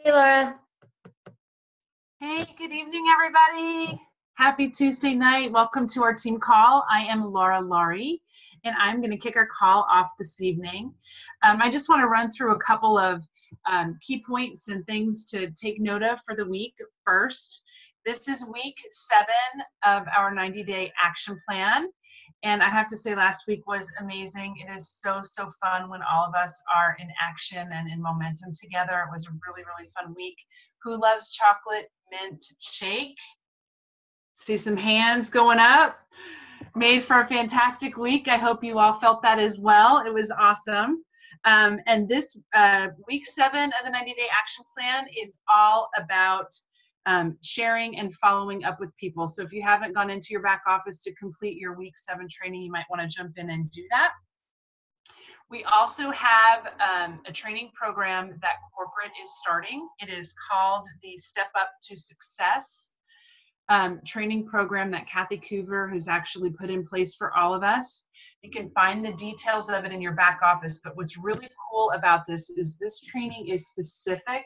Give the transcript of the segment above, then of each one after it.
Hey, Laura. Hey, good evening, everybody. Happy Tuesday night. Welcome to our team call. I am Laura Laurie, and I'm going to kick our call off this evening. I just want to run through a couple of key points and things to take note of for the week. First, this is week 7 of our 90-day action plan. And I have to say, last week was amazing. It is so fun when all of us are in action and in momentum together. It was a really fun week. Who loves chocolate mint shake? See some hands going up. Made for a fantastic week. I hope you all felt that as well. It was awesome. And this week 7 of the 90-day action plan is all about sharing and following up with people. So if you haven't gone into your back office to complete your week 7 training, you might want to jump in and do that. We also have a training program that corporate is starting. It is called the Step Up to Success training program that Kathy Coover has actually put in place for all of us. You can find the details of it in your back office, but what's really cool about this is this training is specific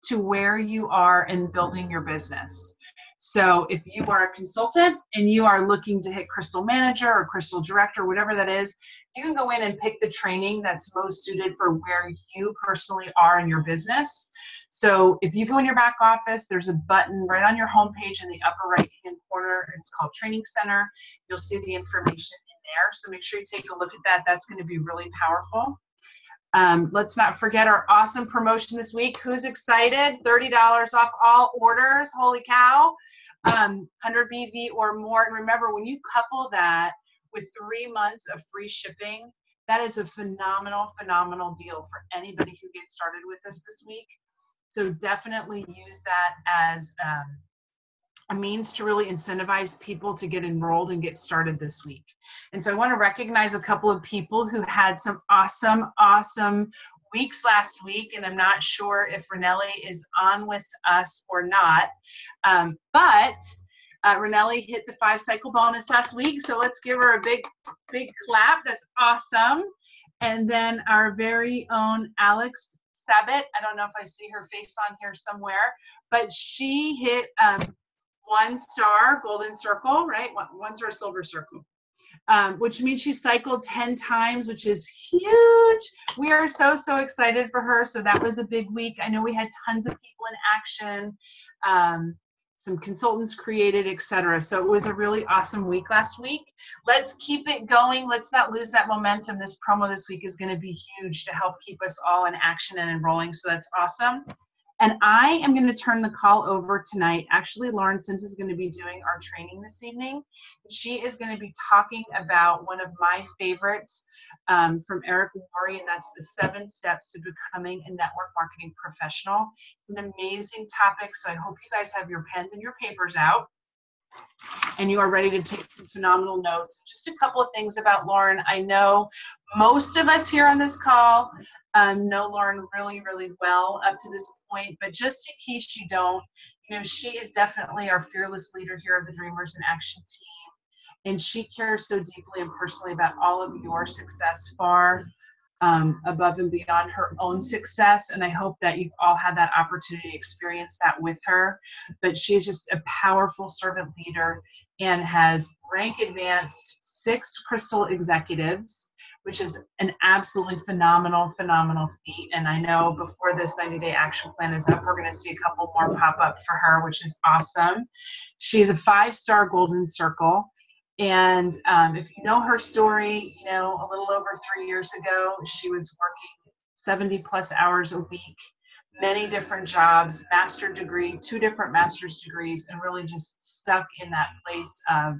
to where you are in building your business. So if you are a consultant and you are looking to hit Crystal Manager or Crystal Director, whatever that is, you can go in and pick the training that's most suited for where you personally are in your business. So if you go in your back office, there's a button right on your homepage in the upper right-hand corner. It's called Training Center. You'll see the information in there. So make sure you take a look at that. That's going to be really powerful. Let's not forget our awesome promotion this week. Who's excited? $30 off all orders. Holy cow. 100 BV or more. And remember, when you couple that with 3 months of free shipping, that is a phenomenal deal for anybody who gets started with us this week. So definitely use that as a means to really incentivize people to get enrolled and get started this week. And so I want to recognize a couple of people who had some awesome weeks last week, and I'm not sure if Renelli is on with us or not, but Renelli hit the 5-cycle bonus last week, so let's give her a big clap. That's awesome. And then our very own Alex Sabat, I don't know if I see her face on here somewhere, but she hit 1-star golden circle, right? 1-star silver circle, which means she cycled 10 times, which is huge. We are so excited for her. So that was a big week. I know we had tons of people in action, some consultants created, etc. So it was a really awesome week last week. Let's keep it going. Let's not lose that momentum. This promo this week is going to be huge to help keep us all in action and enrolling. So that's awesome. And I am going to turn the call over tonight. Actually, Lauren Sims is going to be doing our training this evening. She is going to be talking about one of my favorites from Eric Worre, and that's the 7 steps to becoming a network marketing professional. It's an amazing topic, so I hope you guys have your pens and your papers out and you are ready to take some phenomenal notes. Just a couple of things about Lauren. I know most of us here on this call know Lauren really well up to this point, but just in case you don't, she is definitely our fearless leader here of the Dreamers in Action team, and she cares so deeply and personally about all of your success, far above and beyond her own success. And I hope that you've all had that opportunity to experience that with her. But she is just a powerful servant leader and has rank advanced 6 Crystal executives, which is an absolutely phenomenal feat. And I know before this 90-day action plan is up, we're going to see a couple more pop up for her, which is awesome. She's a 5-star golden circle. And if you know her story, a little over 3 years ago, she was working 70+ hours a week, many different jobs, master's degree, 2 different master's degrees, and really just stuck in that place of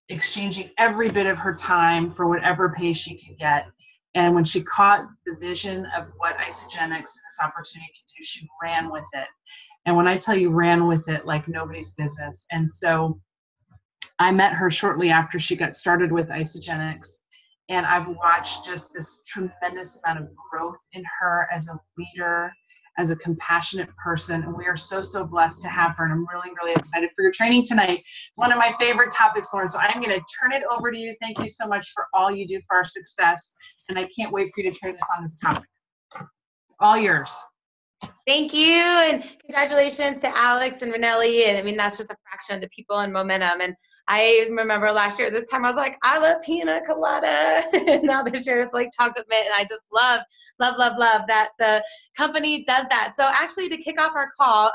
exchanging every bit of her time for whatever pay she could get. And when she caught the vision of what Isagenix and this opportunity could do, she ran with it. And when I tell you ran with it like nobody's business. And so I met her shortly after she got started with Isagenix, and I've watched just this tremendous amount of growth in her as a leader, as a compassionate person, and we are so blessed to have her, and I'm really excited for your training tonight. It's one of my favorite topics, Lauren, so I'm going to turn it over to you. Thank you so much for all you do for our success, and I can't wait for you to train us on this topic. All yours. Thank you, and congratulations to Alex and Renelli. And I mean, that's just a fraction of the people and momentum. And I remember last year, this time I was like, I love pina colada. And now this year it's like chocolate mint. And I just love that the company does that. So actually, to kick off our call,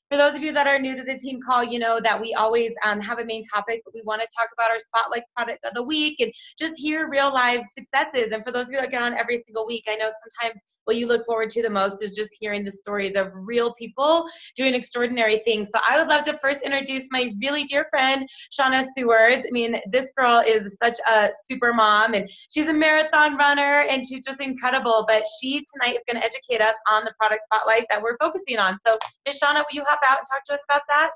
for those of you that are new to the team call, you know that we always have a main topic, but we want to talk about our spotlight product of the week and just hear real life successes. And for those of you that get on every single week, I know sometimes what you look forward to the most is just hearing the stories of real people doing extraordinary things. So I would love to first introduce my really dear friend, Shauna Seward. I mean, this girl is such a super mom, and she's a marathon runner, and she's just incredible. But she tonight is going to educate us on the product spotlight that we're focusing on. So Ms. Shauna, will you hop out and talk to us about that?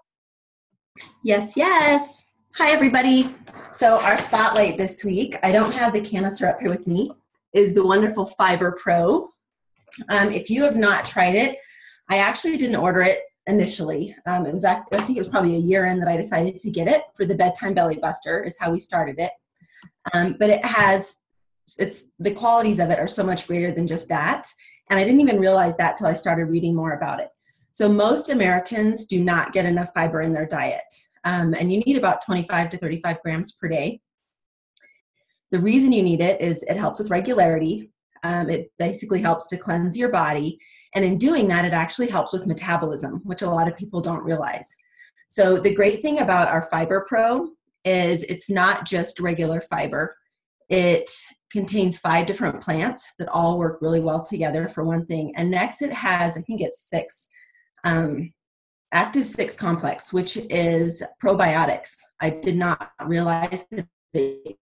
Yes. Hi, everybody. So our spotlight this week, I don't have the canister up here with me, is the wonderful Fiber Pro. If you have not tried it, I actually didn't order it initially. I think it was probably a year in that I decided to get it for the bedtime belly buster is how we started it. But the qualities of it are so much greater than just that. And I didn't even realize that till I started reading more about it. So most Americans do not get enough fiber in their diet. And you need about 25 to 35 grams per day. The reason you need it is it helps with regularity. It basically helps to cleanse your body. And in doing that, it actually helps with metabolism, which a lot of people don't realize. So the great thing about our Fiber Pro is it's not just regular fiber. It contains 5 different plants that all work really well together for one thing. And next it has, I think it's 6, Active 6 complex, which is probiotics. I did not realize that it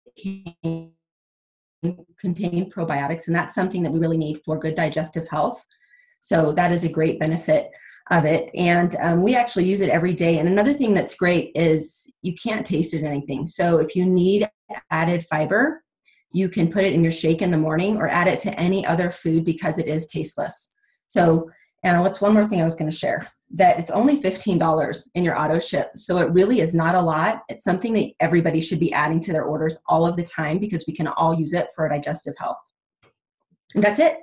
contain probiotics, and that's something that we really need for good digestive health. So that is a great benefit of it. And we actually use it every day. And another thing that's great is you can't taste it in anything. So if you need added fiber, you can put it in your shake in the morning or add it to any other food because it is tasteless. So what's one more thing I was going to share? That it's only $15 in your auto ship. So it really is not a lot. It's something that everybody should be adding to their orders all of the time because we can all use it for digestive health. And that's it.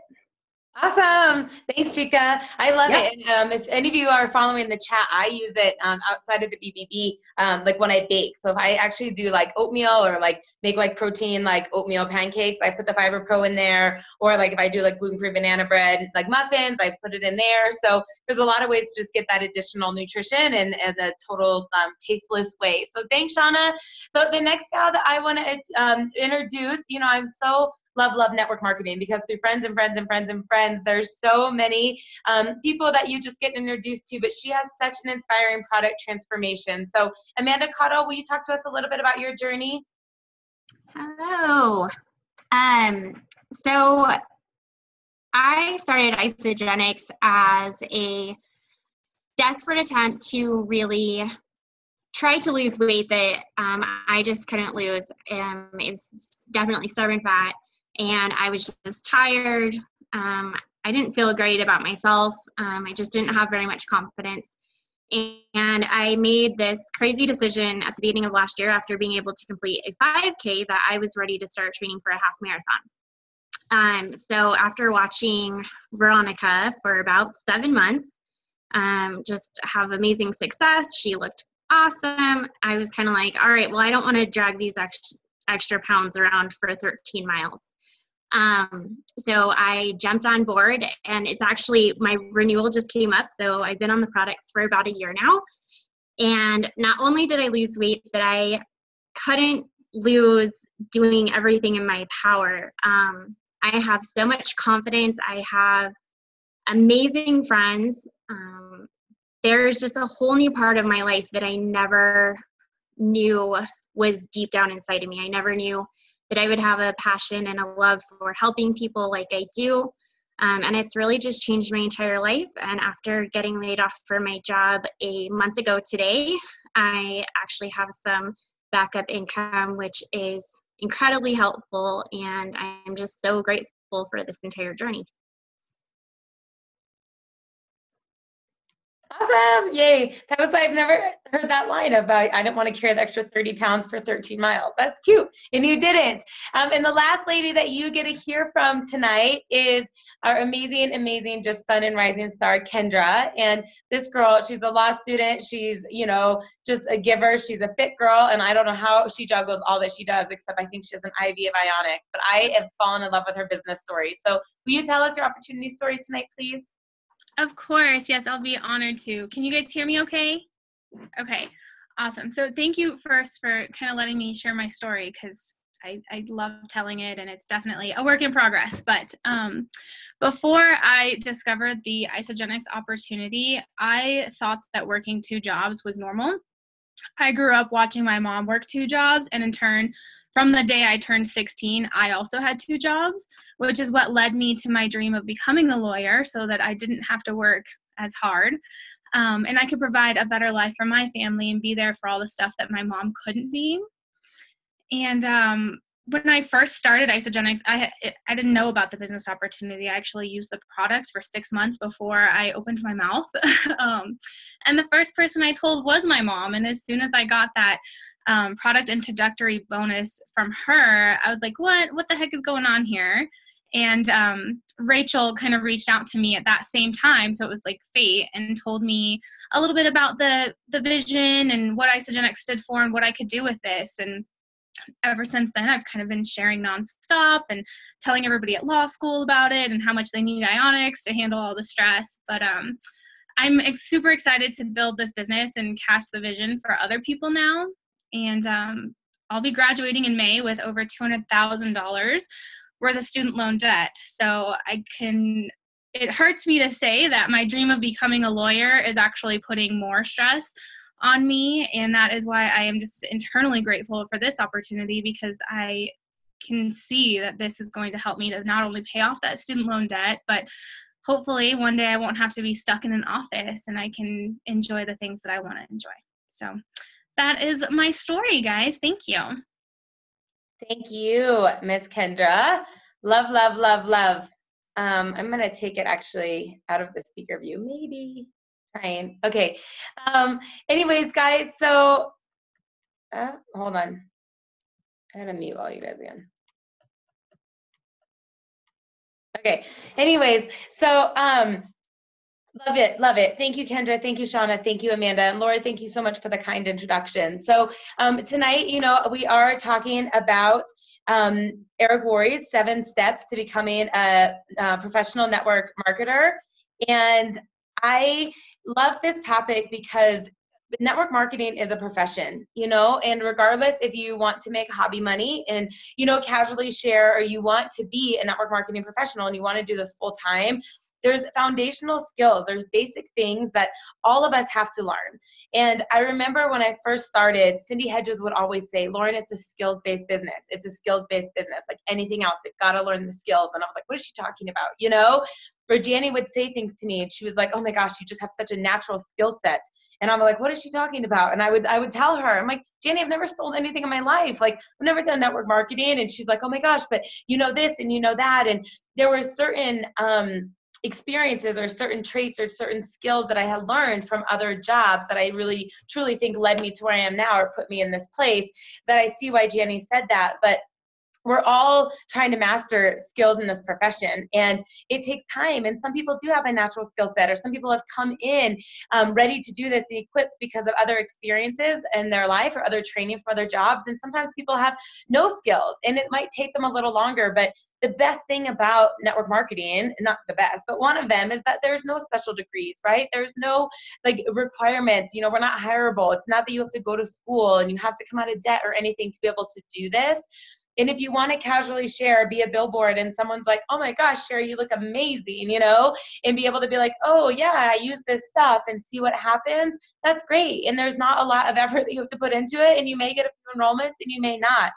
Awesome. Thanks, Chica. I love it. And if any of you are following the chat, I use it outside of the BBB, like when I bake. So if I actually do like oatmeal or like make like protein, like oatmeal pancakes, I put the Fiber Pro in there. Or like if I do like gluten-free banana bread, like muffins, I put it in there. So there's a lot of ways to just get that additional nutrition in a total tasteless way. So thanks, Shauna. So the next gal that I want to introduce, you know, I'm so love network marketing because through friends and friends and friends and friends, there's so many people that you just get introduced to, but she has such an inspiring product transformation. So Amanda Cotto, will you talk to us a little bit about your journey? Hello. So I started Isogenics as a desperate attempt to really try to lose weight that I just couldn't lose. It's definitely stubborn fat. And I was just tired. I didn't feel great about myself. I just didn't have very much confidence. And I made this crazy decision at the beginning of last year after being able to complete a 5K that I was ready to start training for a half marathon. So after watching Veronica for about 7 months, just have amazing success, she looked awesome. I was kind of like, all right, well, I don't want to drag these extra pounds around for 13 miles. So I jumped on board, and it's actually, my renewal just came up. So I've been on the products for about a year now. And not only did I lose weight, but I couldn't lose doing everything in my power. I have so much confidence. I have amazing friends. There's just a whole new part of my life that I never knew was deep down inside of me. I never knew that I would have a passion and a love for helping people like I do. And it's really just changed my entire life. And after getting laid off from my job a month ago today, I actually have some backup income, which is incredibly helpful. And I'm just so grateful for this entire journey. Awesome. Yay. That was, I've never heard that line about, I didn't want to carry the extra 30 pounds for 13 miles. That's cute. And you didn't. And the last lady that you get to hear from tonight is our amazing, just fun and rising star, Kendra. And this girl, she's a law student. She's, just a giver. She's a fit girl. And I don't know how she juggles all that she does, except I think she has an IV of Ionics. But I have fallen in love with her business story. So will you tell us your opportunity story tonight, please? Of course. Yes, I'll be honored to. Can you guys hear me okay? Okay, awesome. So thank you first for kind of letting me share my story, because I love telling it, and it's definitely a work in progress. But before I discovered the Isagenix opportunity, I thought that working 2 jobs was normal. I grew up watching my mom work 2 jobs, and in turn, from the day I turned 16, I also had 2 jobs, which is what led me to my dream of becoming a lawyer, so that I didn't have to work as hard, and I could provide a better life for my family and be there for all the stuff that my mom couldn't be. And when I first started Isagenix, I didn't know about the business opportunity. I actually used the products for 6 months before I opened my mouth. And the first person I told was my mom. And as soon as I got that product introductory bonus from her, I was like, what the heck is going on here? And Rachel kind of reached out to me at that same time, so it was like fate, and told me a little bit about the vision and what Isagenix stood for and what I could do with this. And ever since then, I've kind of been sharing nonstop and telling everybody at law school about it and how much they need Ionics to handle all the stress. But I'm super excited to build this business and cast the vision for other people now. And I'll be graduating in May with over $200,000 worth of student loan debt. So it hurts me to say that my dream of becoming a lawyer is actually putting more stress on me, and that is why I am just internally grateful for this opportunity, because I can see that this is going to help me to not only pay off that student loan debt, but hopefully one day I won't have to be stuck in an office and I can enjoy the things that I want to enjoy. So that is my story, guys. Thank you. Thank you, Miss Kendra. Love, love, love, love. I'm going to take it actually out of the speaker view, maybe. Trying. Okay. Anyways, guys, so hold on. I gotta mute all you guys again. Okay. Anyways, so love it, love it. Thank you, Kendra. Thank you, Shauna. Thank you, Amanda. And Laura, thank you so much for the kind introduction. So tonight, we are talking about Eric Worre's 7 steps to becoming a professional network marketer. And I love this topic because network marketing is a profession, and regardless if you want to make hobby money and, casually share, or you want to be a network marketing professional and you want to do this full time, there's foundational skills. There's basic things that all of us have to learn. And I remember when I first started, Cindy Hedges would always say, Lauren, it's a skills-based business. It's a skills-based business. Like anything else, they've got to learn the skills. And I was like, what is she talking about? Or Janny would say things to me and she was like, oh my gosh, you just have such a natural skill set. And I'm like, what is she talking about? And I would tell her, I'm like, Janny, I've never sold anything in my life. Like, I've never done network marketing. And she's like, oh my gosh, but you know this and you know that. And there were certain experiences or certain traits or certain skills that I had learned from other jobs that I really truly think led me to where I am now, or put me in this place, that I see why Janny said that. But we're all trying to master skills in this profession, and it takes time. And some people do have a natural skill set, or some people have come in ready to do this and equipped because of other experiences in their life or other training from other jobs. And sometimes people have no skills, and it might take them a little longer. But the best thing about network marketing, not the best, but one of them, is that there's no special degrees, right? There's no requirements. We're not hireable. It's not that you have to go to school and you have to come out of debt or anything to be able to do this. And if you want to casually share, be a billboard, and someone's like, oh my gosh, Sherry, you look amazing, and be able to be like, oh yeah, I use this stuff, and see what happens, that's great. And there's not a lot of effort that you have to put into it, and you may get a few enrollments and you may not.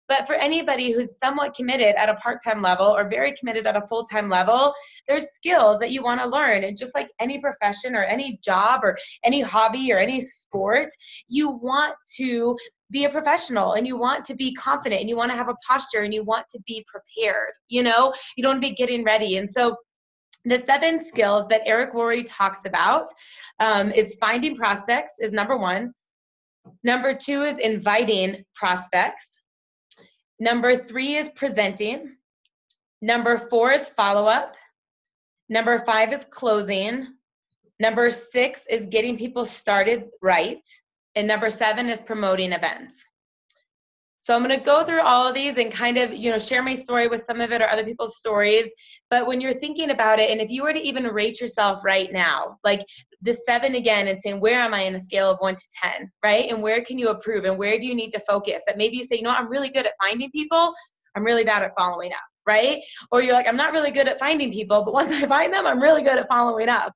But for anybody who's somewhat committed at a part-time level or very committed at a full-time level, there's skills that you want to learn. And just like any profession or any job or any hobby or any sport, you want to be a professional, and you want to be confident, and you want to have a posture, and you want to be prepared. You don't want to be getting ready. And so the 7 skills that Eric Worre talks about is finding prospects is number 1. Number 2 is inviting prospects. Number 3 is presenting. Number 4 is follow-up. Number 5 is closing. Number 6 is getting people started right. And number 7 is promoting events. So I'm going to go through all of these and kind of, share my story with some of it or other people's stories. But when you're thinking about it, and if you were to even rate yourself right now, like the 7 again, and saying, where am I in a scale of 1 to 10, right? And where can you improve? And where do you need to focus? That maybe you say, I'm really good at finding people. I'm really bad at following up, right? Or you're like, I'm not really good at finding people, but once I find them, I'm really good at following up,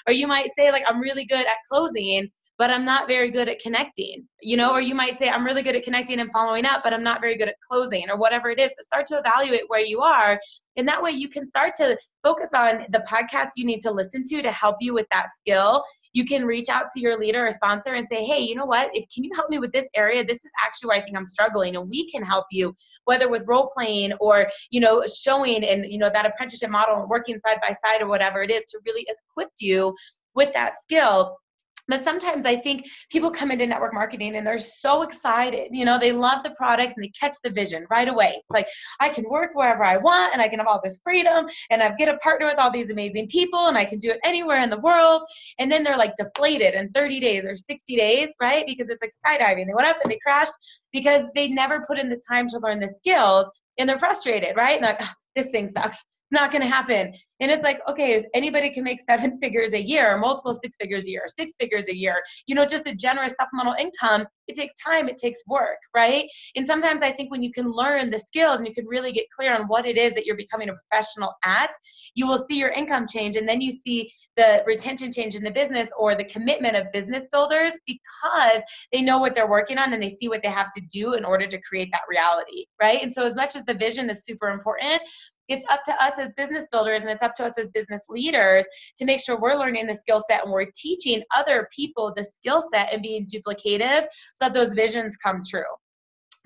Or you might say, like, I'm really good at closing, but I'm not very good at connecting, or you might say, I'm really good at connecting and following up, but I'm not very good at closing, or whatever it is. But start to evaluate where you are. And that way you can start to focus on the podcast you need to listen to help you with that skill. You can reach out to your leader or sponsor and say, hey, you know what? Can you help me with this area? This is actually where I think I'm struggling. And we can help you, whether with role playing or, showing and, that apprenticeship model and working side by side or whatever it is to really equip you with that skill. But sometimes I think people come into network marketing and they're so excited. They love the products and they catch the vision right away. It's like, I can work wherever I want and I can have all this freedom and I get a partner with all these amazing people and I can do it anywhere in the world. And then they're like deflated in 30 days or 60 days, right? Because it's like skydiving. They went up and they crashed because they never put in the time to learn the skills and they're frustrated, right? And like, this thing sucks. Not going to happen. And it's like, okay, if anybody can make 7 figures a year, multiple 6 figures a year, 6 figures a year, just a generous supplemental income, it takes time, it takes work, right? And sometimes I think when you can learn the skills and you can really get clear on what it is that you're becoming a professional at, you will see your income change. And then you see the retention change in the business or the commitment of business builders because they know what they're working on and they see what they have to do in order to create that reality, right? And so as much as the vision is super important, it's up to us as business builders and it's up to us as business leaders to make sure we're learning the skill set and we're teaching other people the skill set and being duplicative so that those visions come true.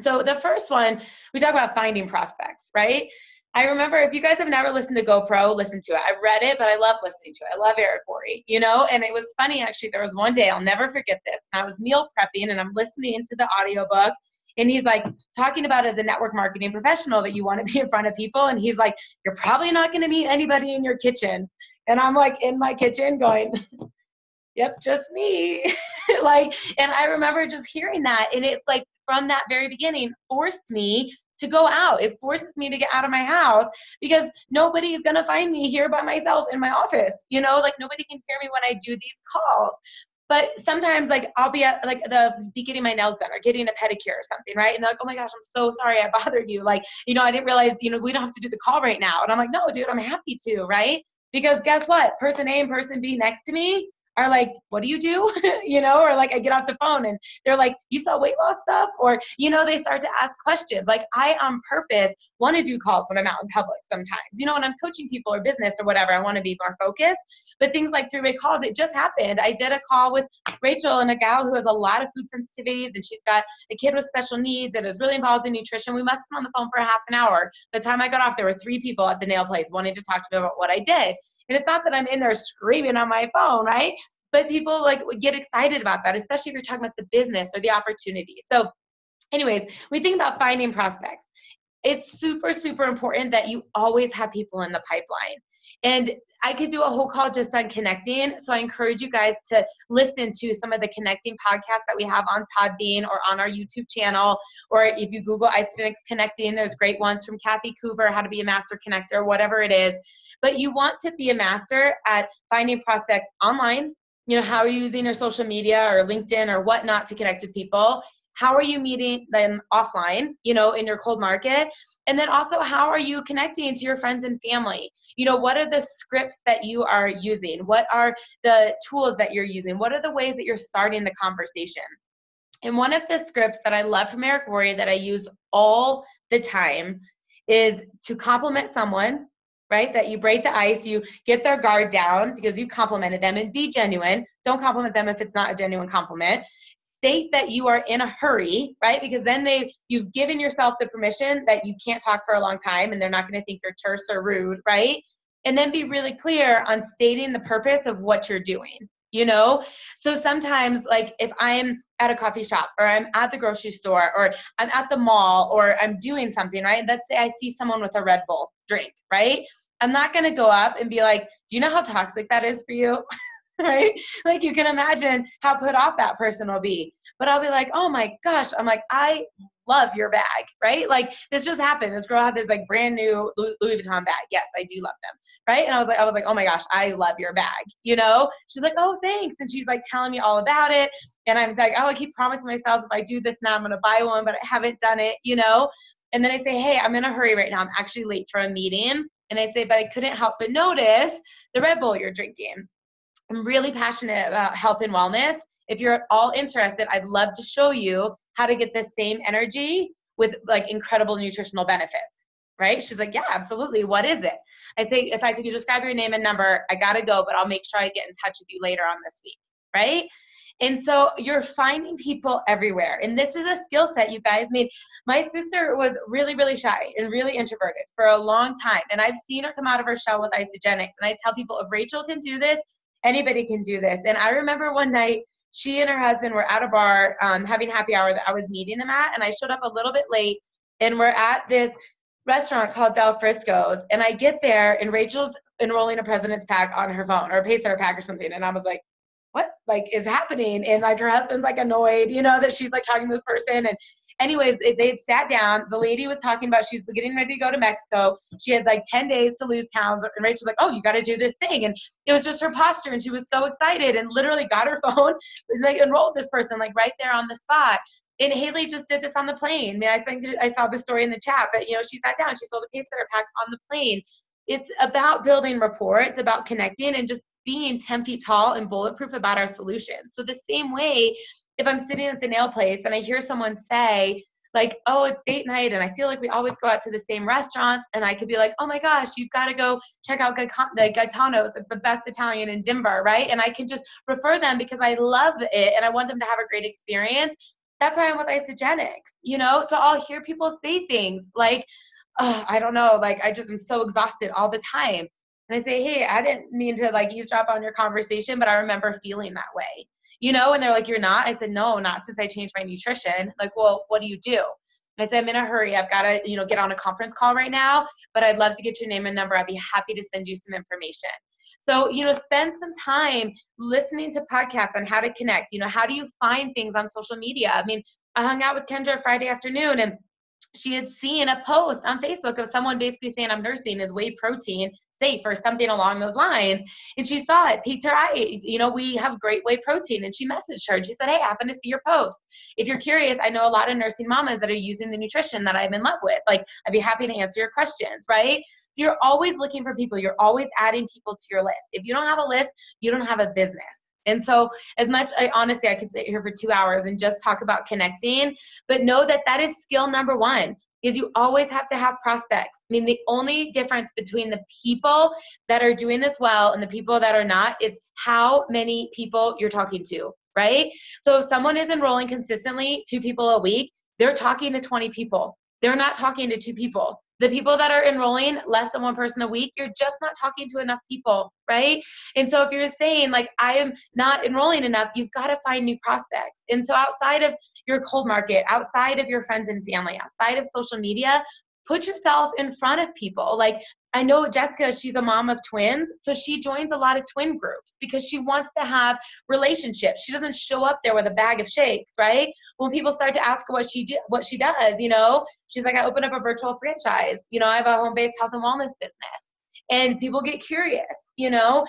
So the first one, we talk about finding prospects, right? I remember, if you guys have never listened to GoPro, listen to it. I've read it, but I love listening to it. I love Eric Worre, and it was funny, actually. There was one day, I'll never forget this. And I was meal prepping and I'm listening to the audiobook. And he's like talking about as a network marketing professional that you want to be in front of people. And he's like, you're probably not going to meet anybody in your kitchen. And I'm like in my kitchen going, yep, just me. And I remember just hearing that. And it's like from that very beginning forced me to go out. It forces me to get out of my house because nobody is going to find me here by myself in my office. Nobody can hear me when I do these calls. But sometimes, I'll be at, getting my nails done or getting a pedicure or something, right? And they're like, oh my gosh, I'm so sorry I bothered you. I didn't realize, we don't have to do the call right now. And I'm like, no, dude, I'm happy to, right? Because guess what? Person A and person B next to me are like, what do you do? Or I get off the phone and they're like, you saw weight loss stuff? Or, they start to ask questions. I on purpose want to do calls when I'm out in public sometimes, when I'm coaching people or business or whatever, I want to be more focused. But things like 3-way calls, it just happened. I did a call with Rachel and a gal who has a lot of food sensitivities and she's got a kid with special needs and is really involved in nutrition. We must have been on the phone for a half an hour. By the time I got off, there were 3 people at the nail place wanting to talk to me about what I did. And it's not that I'm in there screaming on my phone, right? But people get excited about that, especially if you're talking about the business or the opportunity. So anyways, we think about finding prospects. It's super, super important that you always have people in the pipeline. And I could do a whole call just on connecting. So I encourage you guys to listen to some of the connecting podcasts that we have on Podbean or on our YouTube channel. Or if you Google Isagenix Connecting, there's great ones from Kathy Coover, How to Be a Master Connector, whatever it is. But you want to be a master at finding prospects online. How are you using your social media or LinkedIn or whatnot to connect with people? How are you meeting them offline, in your cold market? And then also, how are you connecting to your friends and family? What are the scripts that you are using? What are the tools that you're using? What are the ways that you're starting the conversation? And one of the scripts that I love from Eric Worre that I use all the time is to compliment someone, right? That you break the ice, you get their guard down because you complimented them, and be genuine. Don't compliment them if it's not a genuine compliment. State that you are in a hurry, right? Because then you've given yourself the permission that you can't talk for a long time and they're not going to think you're terse or rude, right? and then be really clear on stating the purpose of what you're doing, you know? So sometimes, like, if I'm at a coffee shop, or I'm at the grocery store, or I'm at the mall, or I'm doing something, right? Let's say I see someone with a Red Bull drink, right? I'm not going to go up and be like, do you know how toxic that is for you? Right? Like, you can imagine how put off that person will be. But I'll be like, oh my gosh, I'm like, I love your bag, right? Like, this just happened. This girl had this like brand new Louis Vuitton bag. Yes, I do love them. Right? And I was like, oh my gosh, I love your bag. You know? She's like, oh, thanks. And she's like telling me all about it. And I'm like, oh, I keep promising myself if I do this now, I'm going to buy one, but I haven't done it, you know? And then I say, hey, I'm in a hurry right now. I'm actually late for a meeting. And I say, but I couldn't help but notice the Red Bull you're drinking. I'm really passionate about health and wellness. If you're at all interested, I'd love to show you how to get the same energy with like incredible nutritional benefits, right? She's like, yeah, absolutely. What is it? I say, if I could just grab your name and number, I got to go, but I'll make sure I get in touch with you later on this week, right? And so you're finding people everywhere. And this is a skill set, you guys. I mean, my sister was really, really shy and really introverted for a long time. And I've seen her come out of her shell with Isagenix. And I tell people, if Rachel can do this, anybody can do this. And I remember one night, she and her husband were at a bar having happy hour that I was meeting them at. And I showed up a little bit late. And we're at this restaurant called Del Frisco's. And I get there, and Rachel's enrolling a President's Pack on her phone, or a Pacer Pack or something. And I was like, what like is happening? And like her husband's like annoyed, you know, that she's like talking to this person. And anyways, they had sat down. The lady was talking about she's getting ready to go to Mexico. She had like 10 days to lose pounds. And Rachel's like, oh, you got to do this thing. And it was just her posture. And she was so excited and literally got her phone and like enrolled this person like right there on the spot. And Haley just did this on the plane. I mean, I think I saw the story in the chat, but you know, she sat down, she sold a Pacer Pack on the plane. It's about building rapport. It's about connecting and just being 10 feet tall and bulletproof about our solutions. So the same way, if I'm sitting at the nail place and I hear someone say like, oh, it's date night and I feel like we always go out to the same restaurants, and I could be like, oh my gosh, you've got to go check out Gaetano's. It's the best Italian in Denver, right? And I can just refer them because I love it and I want them to have a great experience. That's why I'm with Isagenix, you know? So I'll hear people say things like, oh, I don't know, like I just am so exhausted all the time. And I say, hey, I didn't mean to like eavesdrop on your conversation, but I remember feeling that way, you know? And they're like, you're not? I said, no, not since I changed my nutrition. Like, well, what do you do? And I said, I'm in a hurry. I've got to, you know, get on a conference call right now, but I'd love to get your name and number. I'd be happy to send you some information. So, you know, spend some time listening to podcasts on how to connect. You know, how do you find things on social media? I mean, I hung out with Kendra Friday afternoon, and she had seen a post on Facebook of someone basically saying, I'm nursing, is whey protein safe or something along those lines? And she saw it, piqued her eye. You know, we have great whey protein. And she messaged her and she said, hey, I happen to see your post. If you're curious, I know a lot of nursing mamas that are using the nutrition that I'm in love with. Like, I'd be happy to answer your questions, right? So you're always looking for people. You're always adding people to your list. If you don't have a list, you don't have a business. And so as much, honestly, I could sit here for 2 hours and just talk about connecting, but know that that is skill number one, is you always have to have prospects. I mean, the only difference between the people that are doing this well and the people that are not is how many people you're talking to, right? So if someone is enrolling consistently 2 people a week, they're talking to 20 people. They're not talking to 2 people. The people that are enrolling less than 1 person a week, you're just not talking to enough people, right? And so if you're saying like, I am not enrolling enough, you've got to find new prospects. And so outside of your cold market, outside of your friends and family, outside of social media, put yourself in front of people. Like, I know Jessica, she's a mom of twins, so she joins a lot of twin groups because she wants to have relationships. She doesn't show up there with a bag of shakes, right? When people start to ask her what she does, you know, she's like, I opened up a virtual franchise. You know, I have a home-based health and wellness business. And people get curious, you know.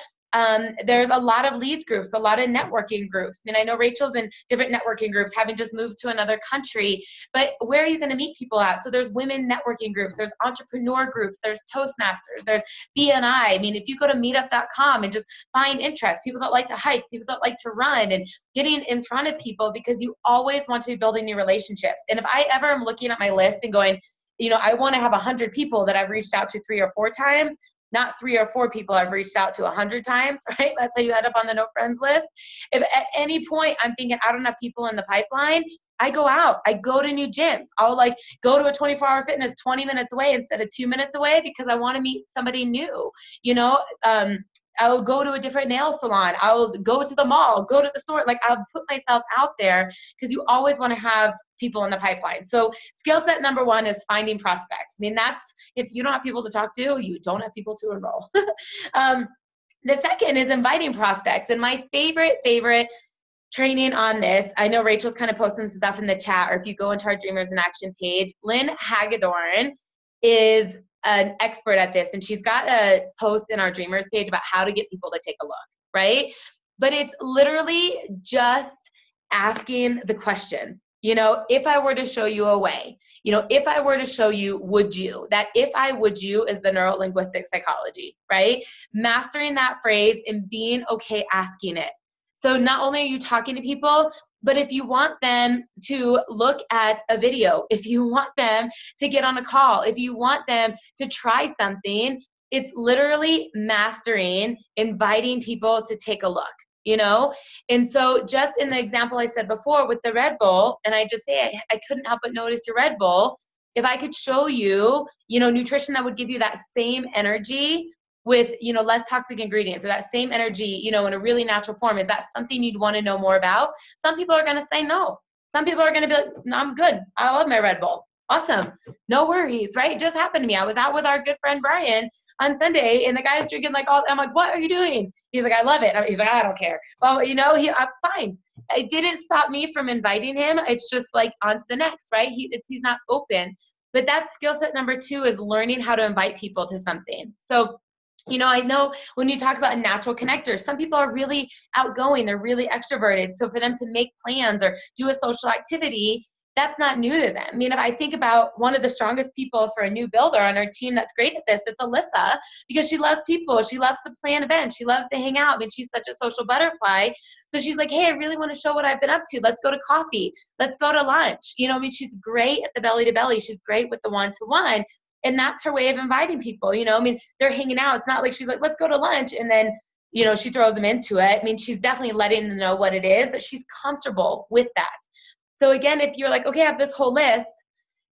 There's a lot of leads groups, a lot of networking groups. I mean, I know Rachel's in different networking groups, having just moved to another country, but where are you going to meet people at? So there's women networking groups, there's entrepreneur groups, there's Toastmasters, there's BNI. I mean, if you go to meetup.com and just find interest, people that like to hike, people that like to run, and getting in front of people, because you always want to be building new relationships. And if I ever am looking at my list and going, you know, I want to have 100 people that I've reached out to 3 or 4 times, not 3 or 4 people I've reached out to 100 times, right? That's how you end up on the no friends list. If at any point I'm thinking I don't have people in the pipeline, I go out, I go to new gyms. I'll like go to a 24-hour fitness 20 minutes away instead of 2 minutes away because I want to meet somebody new, you know. I'll go to a different nail salon. I'll go to the mall, go to the store. Like I'll put myself out there because you always want to have people in the pipeline. So skill set number one is finding prospects. I mean, that's, if you don't have people to talk to, you don't have people to enroll. The second is inviting prospects. And my favorite training on this, I know Rachel's kind of posting some stuff in the chat, or if you go into our Dreamers in Action page, Lynn Hagedorn is an expert at this, and she's got a post in our Dreamers page about how to get people to take a look, right? But it's literally just asking the question, you know, if I were to show you a way, you know, if I were to show you, would you? That if I would you is the neuro-linguistic psychology, right? Mastering that phrase and being okay asking it. So not only are you talking to people, but if you want them to look at a video, if you want them to get on a call, if you want them to try something, it's literally mastering, inviting people to take a look, you know? And so just in the example I said before with the Red Bull, and I just say, I couldn't help but notice your Red Bull. If I could show you, you know, nutrition that would give you that same energy with, you know, less toxic ingredients, or that same energy, you know, in a really natural form, is that something you'd want to know more about? Some people are going to say no. Some people are going to be like, no, I'm good. I love my Red Bull. Awesome. No worries, right? It just happened to me. I was out with our good friend Brian on Sunday, and the guy's drinking like all, I'm like, what are you doing? He's like, I love it. He's like, I don't care. Well, you know, I'm fine. It didn't stop me from inviting him. It's just like on to the next, right? He's not open. But that's skill set number two, is learning how to invite people to something. So, you know, I know when you talk about natural connectors, some people are really outgoing, they're really extroverted. So for them to make plans or do a social activity, that's not new to them. I mean, if I think about one of the strongest people for a new builder on our team that's great at this, it's Alyssa, because she loves people. She loves to plan events. She loves to hang out. I mean, she's such a social butterfly. So she's like, hey, I really want to show what I've been up to. Let's go to coffee. Let's go to lunch. You know, I mean, she's great at the belly to belly. She's great with the one-to-one. And that's her way of inviting people, you know, I mean, they're hanging out. It's not like she's like, let's go to lunch, and then, you know, she throws them into it. I mean, she's definitely letting them know what it is, but she's comfortable with that. So again, if you're like, okay, I have this whole list,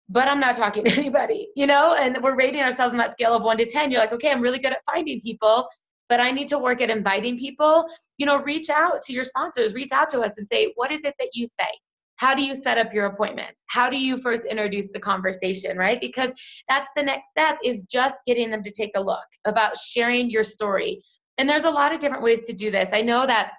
but I'm not talking to anybody, you know, and we're rating ourselves on that scale of 1 to 10. You're like, okay, I'm really good at finding people, but I need to work at inviting people. You know, reach out to your sponsors, reach out to us and say, what is it that you say? How do you set up your appointments? How do you first introduce the conversation, right? Because that's the next step, is just getting them to take a look, about sharing your story. And there's a lot of different ways to do this. I know that,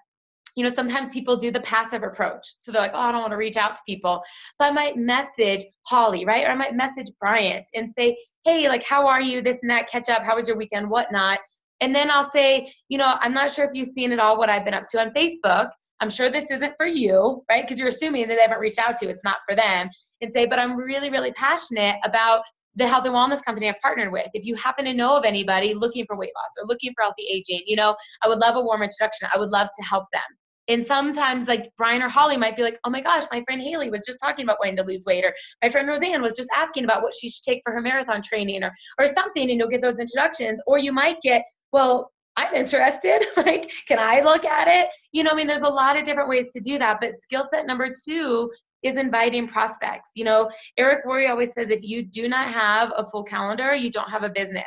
you know, sometimes people do the passive approach. So they're like, oh, I don't want to reach out to people. So I might message Holly, right? Or I might message Bryant and say, hey, like, how are you? This and that, catch up. How was your weekend? Whatnot. And then I'll say, you know, I'm not sure if you've seen at all what I've been up to on Facebook. I'm sure this isn't for you, right? Because you're assuming that they haven't reached out to, it's not for them. And say, but I'm really, really passionate about the health and wellness company I've partnered with. If you happen to know of anybody looking for weight loss or looking for healthy aging, you know, I would love a warm introduction. I would love to help them. And sometimes like Brian or Holly might be like, oh my gosh, my friend Haley was just talking about wanting to lose weight, or my friend Roseanne was just asking about what she should take for her marathon training, or something, and you'll get those introductions. Or you might get, well, I'm interested. Like, can I look at it? You know, I mean, there's a lot of different ways to do that. But skill set number two is inviting prospects. You know, Eric Worre always says, if you do not have a full calendar, you don't have a business.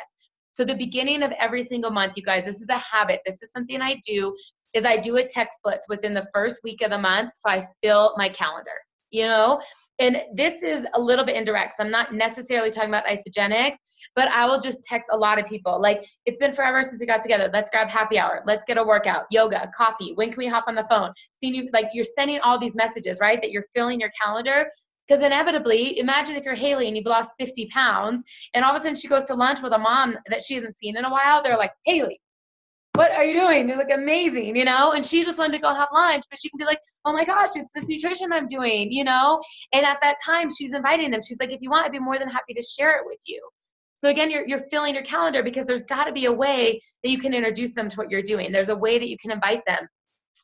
So the beginning of every single month, you guys, this is a habit. This is something I do, is I do a text blitz within the first week of the month. So I fill my calendar, you know, and this is a little bit indirect. So I'm not necessarily talking about isogenics, but I will just text a lot of people. Like, it's been forever since we got together. Let's grab happy hour. Let's get a workout, yoga, coffee. When can we hop on the phone? Seeing you, like, you're sending all these messages, right? That you're filling your calendar. Because inevitably, imagine if you're Haley and you've lost 50 pounds, and all of a sudden she goes to lunch with a mom that she hasn't seen in a while. They're like, Haley, what are you doing? You look amazing, you know? And she just wanted to go have lunch, but she can be like, oh my gosh, it's this nutrition I'm doing, you know? And at that time, she's inviting them. She's like, if you want, I'd be more than happy to share it with you. So again, you're filling your calendar, because there's got to be a way that you can introduce them to what you're doing. There's a way that you can invite them.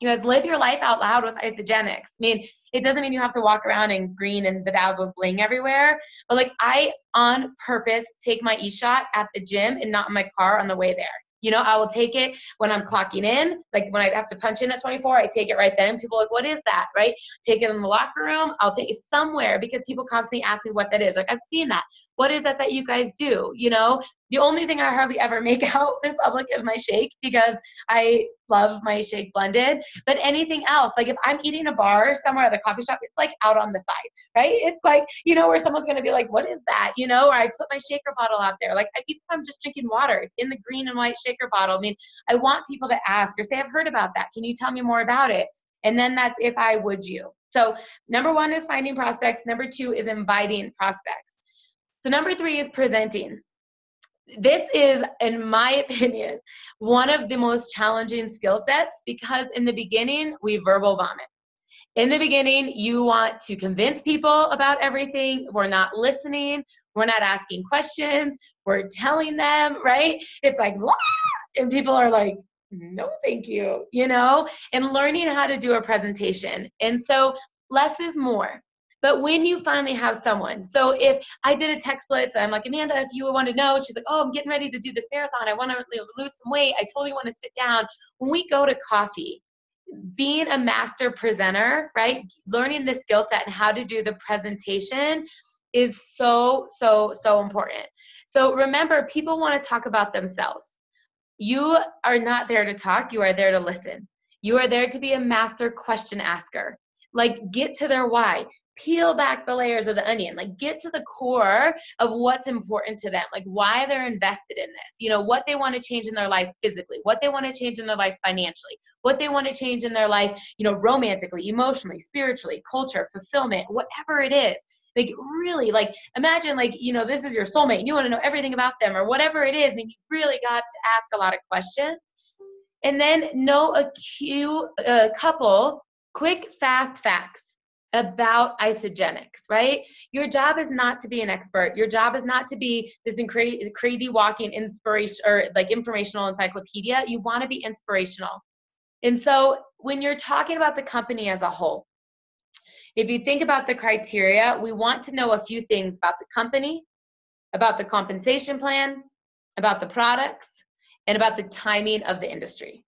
You guys, live your life out loud with isogenics. I mean, it doesn't mean you have to walk around in green and bedazzled bling everywhere, but like, I on purpose take my e-shot at the gym and not in my car on the way there. I will take it when I'm clocking in, like when I have to punch in at 24, I take it right then. People are like, what is that, right? Take it in the locker room. I'll take it somewhere because people constantly ask me what that is. Like, I've seen that. What is that you guys do? The only thing I hardly ever make out in public is my shake because I love my shake blended. But anything else, like if I'm eating a bar somewhere at the coffee shop, it's like out on the side, right? It's like, where someone's going to be like, what is that? Or I put my shaker bottle out there. Like even if I'm just drinking water, it's in the green and white shaker bottle. I mean, I want people to ask or say, I've heard about that. Can you tell me more about it? And then that's if I would you. So number 1 is finding prospects. Number 2 is inviting prospects. So number 3 is presenting. This is, in my opinion, one of the most challenging skill sets because in the beginning, we verbal vomit. In the beginning, you want to convince people about everything. We're not listening. We're not asking questions. We're telling them, right? It's like, "Wah!" And people are like, no, thank you, and learning how to do a presentation. And so less is more. But when you finally have someone, so if I did a text blitz, I'm like, Amanda, if you want to know, she's like, oh, I'm getting ready to do this marathon. I want to lose some weight. I totally want to sit down. When we go to coffee, being a master presenter, right? Learning the skill set and how to do the presentation is so, so, so important. So remember, people want to talk about themselves. You are not there to talk. You are there to listen. You are there to be a master question asker. Like, get to their why. Peel back the layers of the onion. Like, get to the core of what's important to them, like why they're invested in this, what they want to change in their life physically, what they want to change in their life financially, what they want to change in their life, romantically, emotionally, spiritually, culture, fulfillment, whatever it is. Like, really, like, imagine, like, this is your soulmate and you want to know everything about them or whatever it is. And you really got to ask a lot of questions. And then know a couple quick, fast facts about Isagenix, right? Your job is not to be an expert. Your job is not to be this crazy walking inspiration or like informational encyclopedia. You want to be inspirational. And so when you're talking about the company as a whole, if you think about the criteria, we want to know a few things about the company, about the compensation plan, about the products, and about the timing of the industry.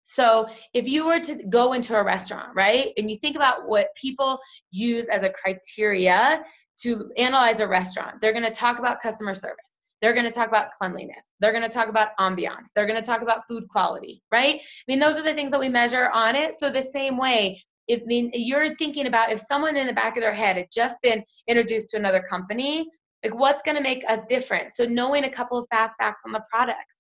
So if you were to go into a restaurant, right, and you think about what people use as a criteria to analyze a restaurant, they're going to talk about customer service. They're going to talk about cleanliness. They're going to talk about ambiance. They're going to talk about food quality, right? I mean, those are the things that we measure on it. So the same way, you're thinking about if someone in the back of their head had just been introduced to another company, like what's going to make us different? So knowing a couple of fast facts on the products,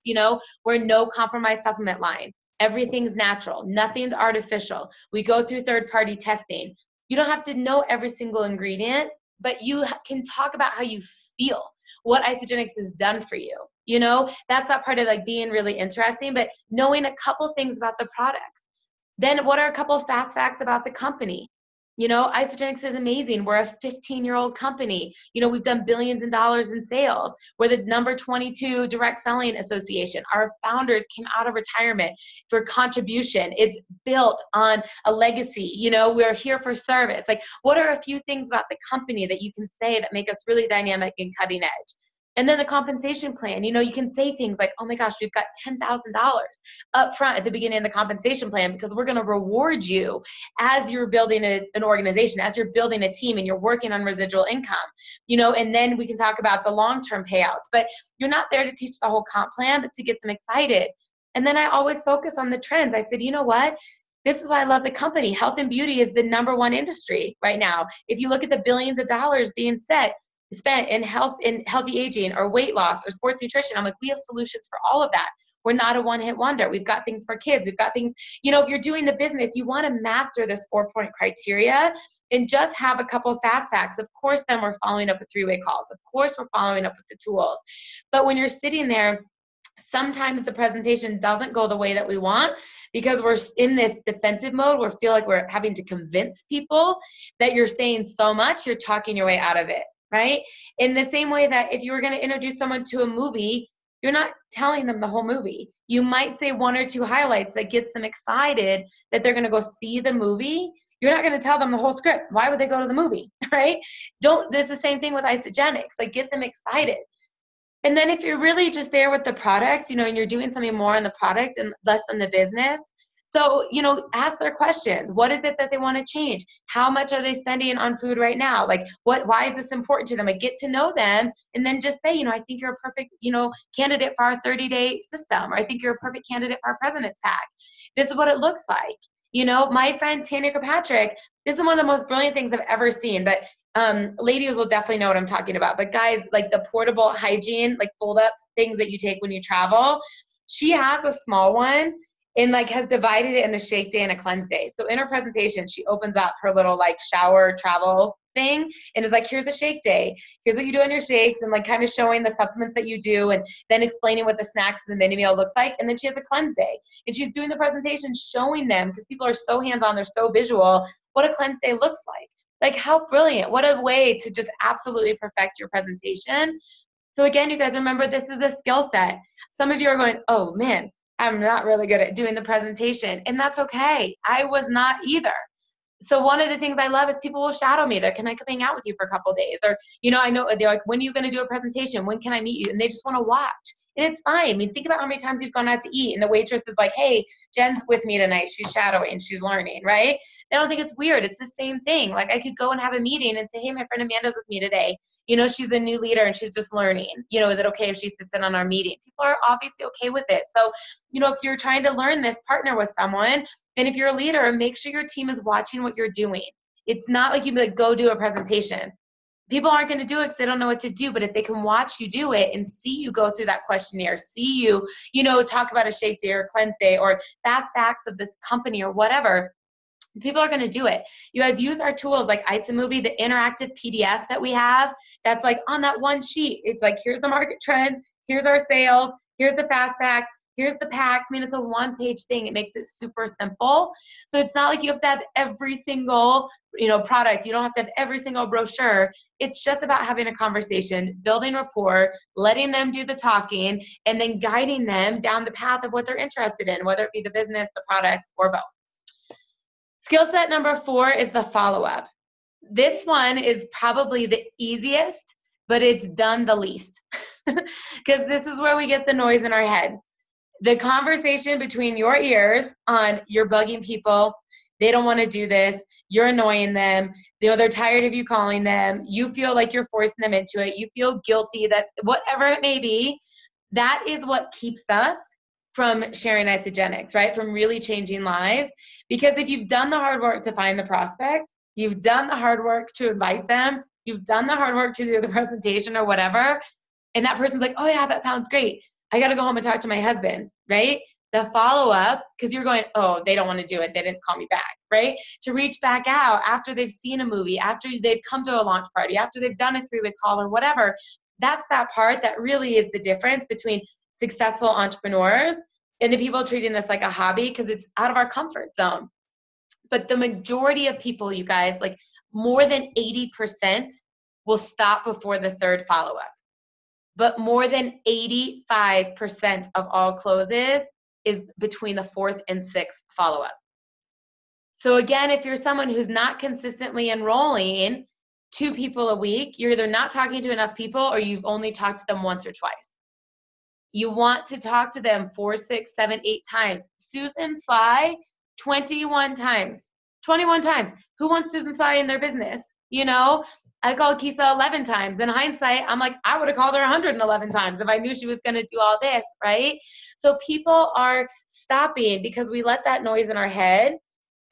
we're no compromise supplement line. Everything's natural. Nothing's artificial. We go through third-party testing. You don't have to know every single ingredient, but you can talk about how you feel, what Isagenix has done for you. That's that part of like being really interesting, but knowing a couple things about the products. Then what are a couple of fast facts about the company? Isagenix is amazing. We're a 15-year-old company. We've done billions of dollars in sales. We're the number 22 direct selling association. Our founders came out of retirement for contribution. It's built on a legacy. We're here for service. Like, what are a few things about the company that you can say that make us really dynamic and cutting edge? And then the compensation plan, you can say things like, oh my gosh, we've got $10,000 up front at the beginning of the compensation plan because we're going to reward you as you're building an organization, as you're building a team and you're working on residual income, and then we can talk about the long-term payouts. But you're not there to teach the whole comp plan, but to get them excited. And then I always focus on the trends. I said, you know what? This is why I love the company. Health and beauty is the #1 industry right now. If you look at the billions of dollars being spent in health and healthy aging or weight loss or sports nutrition, I'm like, we have solutions for all of that. We're not a one-hit wonder. We've got things for kids. We've got things, if you're doing the business, you want to master this 4-point criteria and just have a couple of fast facts. Of course, then we're following up with 3-way calls. Of course, we're following up with the tools. But when you're sitting there, sometimes the presentation doesn't go the way that we want because we're in this defensive mode where we feel like we're having to convince people that you're saying so much, you're talking your way out of it. Right? In the same way that if you were going to introduce someone to a movie, you're not telling them the whole movie. You might say 1 or 2 highlights that gets them excited that they're going to go see the movie. You're not going to tell them the whole script. Why would they go to the movie? Right? It's the same thing with Isagenix. Like, get them excited. And then if you're really just there with the products, you know, and you're doing something more on the product and less on the business, so, you know, ask their questions. What is it that they want to change? How much are they spending on food right now? Like, why is this important to them? Like, get to know them, and then just say, you know, I think you're a perfect, you know, candidate for our 30-day system, or I think you're a perfect candidate for our President's Pack. This is what it looks like. You know, my friend Tanya Kirkpatrick, this is one of the most brilliant things I've ever seen, but ladies will definitely know what I'm talking about. But guys, like the portable hygiene, like fold up things that you take when you travel, she has a small one and like has divided it in a shake day and a cleanse day. So in her presentation, she opens up her little like shower travel thing and is like, here's a shake day. Here's what you do in your shakes, and like kind of showing the supplements that you do, and then explaining what the snacks and the mini meal looks like. And then she has a cleanse day, and she's doing the presentation showing them, because people are so hands-on, they're so visual, what a cleanse day looks like. Like, how brilliant. What a way to just absolutely perfect your presentation. So again, you guys remember, this is a skill set. Some of you are going, oh man, I'm not really good at doing the presentation. And that's okay. I was not either. So one of the things I love is people will shadow me. They're, can I come hang out with you for a couple of days? Or, you know, I know they're like, when are you going to do a presentation? When can I meet you? And they just want to watch. And it's fine. I mean, think about how many times you've gone out to eat and the waitress is like, hey, Jen's with me tonight. She's shadowing. She's learning, right? They don't think it's weird. It's the same thing. Like, I could go and have a meeting and say, hey, my friend Amanda's with me today. You know, she's a new leader and she's just learning. You know, is it okay if she sits in on our meeting? People are obviously okay with it. So, you know, if you're trying to learn this, partner with someone. And if you're a leader, make sure your team is watching what you're doing. It's not like you like, go do a presentation. People aren't going to do it because they don't know what to do. But if they can watch you do it and see you go through that questionnaire, see you, you know, talk about a shake day or cleanse day or fast facts of this company or whatever, people are going to do it. You guys use our tools like iSamovie, the interactive PDF that we have. That's like on that one sheet. It's like, here's the market trends. Here's our sales. Here's the fast facts. Here's the packs. I mean, it's a one-page thing. It makes it super simple. So it's not like you have to have every single, you know, product. You don't have to have every single brochure. It's just about having a conversation, building rapport, letting them do the talking, and then guiding them down the path of what they're interested in, whether it be the business, the products, or both. Skill set number 4 is the follow-up. This one is probably the easiest, but it's done the least, because this is where we get the noise in our head. The conversation between your ears on, you're bugging people, they don't want to do this, you're annoying them, you know, they're tired of you calling them, you feel like you're forcing them into it, you feel guilty, that whatever it may be, that is what keeps us from sharing Isagenix, right? From really changing lives. Because if you've done the hard work to find the prospect, you've done the hard work to invite them, you've done the hard work to do the presentation or whatever, and that person's like, oh yeah, that sounds great, I got to go home and talk to my husband, right? The follow-up, because you're going, oh, they don't want to do it, they didn't call me back, right? To reach back out after they've seen a movie, after they've come to a launch party, after they've done a 3-way call or whatever. That's that part that really is the difference between successful entrepreneurs and the people treating this like a hobby, because it's out of our comfort zone. But the majority of people, you guys, like more than 80% will stop before the 3rd follow-up. But more than 85% of all closes is between the 4th and 6th follow-up. So again, if you're someone who's not consistently enrolling 2 people a week, you're either not talking to enough people or you've only talked to them once or twice. You want to talk to them 4, 6, 7, 8 times. Susan Sly, 21 times. 21 times. Who wants Susan Sly in their business? You know? I called Kisa 11 times. In hindsight, I'm like, I would have called her 111 times if I knew she was going to do all this, right? So people are stopping because we let that noise in our head.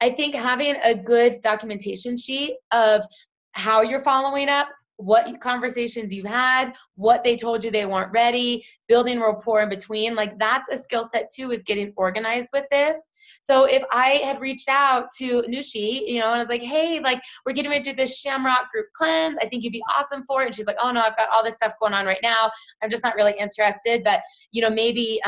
I think having a good documentation sheet of how you're following up, what conversations you've had, what they told you they weren't ready, building rapport in between, like that's a skill set too, is getting organized with this. So if I had reached out to Nushi, you know, and I was like, hey, like we're getting ready to do this Shamrock group cleanse, I think you'd be awesome for it. And she's like, oh no, I've got all this stuff going on right now, I'm just not really interested, but you know, maybe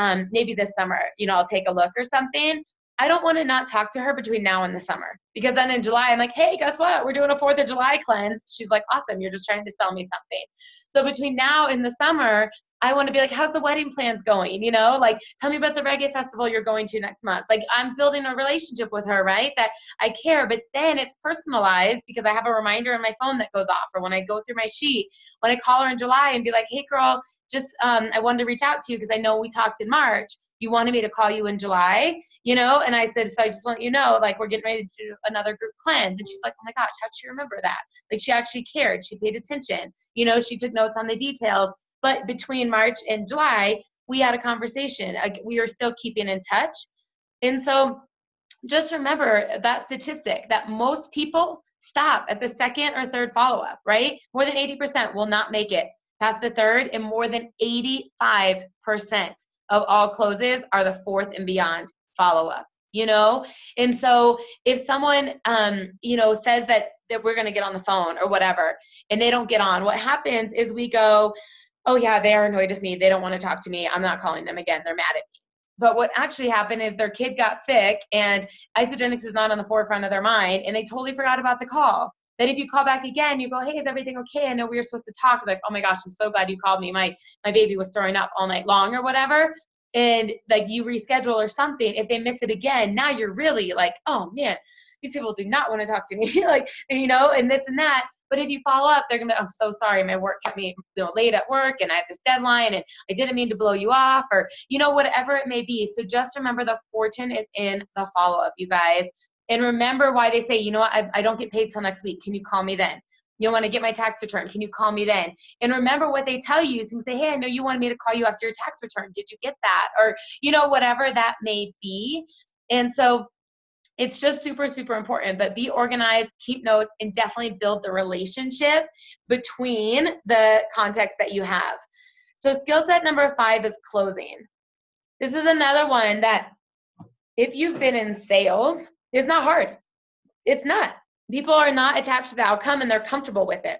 this summer, you know, I'll take a look or something. I don't want to not talk to her between now and the summer, because then in July, I'm like, hey, guess what? We're doing a 4th of July cleanse. She's like, awesome. You're just trying to sell me something. So between now and the summer, I want to be like, how's the wedding plans going? You know, like, tell me about the reggae festival you're going to next month. Like, I'm building a relationship with her, right? That I care, but then it's personalized because I have a reminder on my phone that goes off, or when I go through my sheet, when I call her in July and be like, hey girl, just, I wanted to reach out to you because I know we talked in March. You wanted me to call you in July, you know? And I said, so I just want you to know, like, we're getting ready to do another group cleanse. And she's like, oh my gosh, how'd she remember that? Like, she actually cared. She paid attention. You know, she took notes on the details. But between March and July, we had a conversation. We are still keeping in touch. And so just remember that statistic that most people stop at the second or third follow-up, right? More than 80% will not make it past the third, and more than 85% of all closes are the fourth and beyond follow-up, you know? And so if someone, you know, says that we're going to get on the phone or whatever, and they don't get on, what happens is we go, oh yeah, they are annoyed with me. They don't want to talk to me. I'm not calling them again. They're mad at me. But what actually happened is their kid got sick and Isagenix is not on the forefront of their mind, and they totally forgot about the call. Then if you call back again, you go, hey, is everything okay? I know we were supposed to talk. Like, oh my gosh, I'm so glad you called me. My baby was throwing up all night long or whatever. And like you reschedule or something. If they miss it again, now you're really like, oh man, these people do not want to talk to me. Like, you know, and this and that. But if you follow up, they're going to, I'm so sorry. My work kept me, you know, late at work and I have this deadline and I didn't mean to blow you off, or, you know, whatever it may be. So just remember the fortune is in the follow-up, you guys. And remember why they say, you know what, I don't get paid till next week. Can you call me then? You want to get my tax return. Can you call me then? And remember what they tell you. So you can say, hey, I know you wanted me to call you after your tax return. Did you get that? Or, you know, whatever that may be. And so it's just super, super important, but be organized, keep notes, and definitely build the relationship between the contacts that you have. So skill set number 5 is closing. This is another one that if you've been in sales, it's not hard. It's not. People are not attached to the outcome and they're comfortable with it.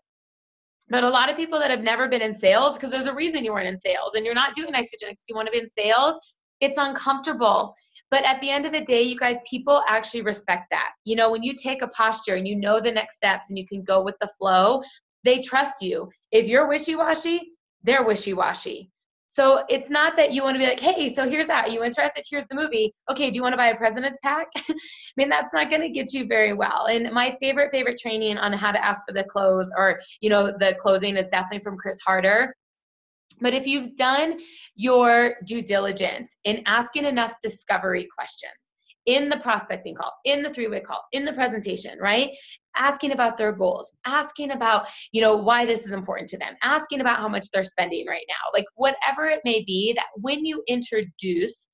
But a lot of people that have never been in sales, because there's a reason you weren't in sales and you're not doing Isagenix, you want to be in sales, it's uncomfortable. But at the end of the day, you guys, people actually respect that. You know, when you take a posture and you know the next steps and you can go with the flow, they trust you. If you're wishy-washy, they're wishy-washy. So it's not that you want to be like, hey, so here's that. Are you interested? Here's the movie. Okay, do you want to buy a president's pack? I mean, that's not going to get you very well. And my favorite training on how to ask for the close, or, you know, the closing, is definitely from Chris Harder. But if you've done your due diligence in asking enough discovery questions in the prospecting call, in the 3-way call, in the presentation, right? Asking about their goals, asking about, you know, why this is important to them, asking about how much they're spending right now, like whatever it may be, that when you introduce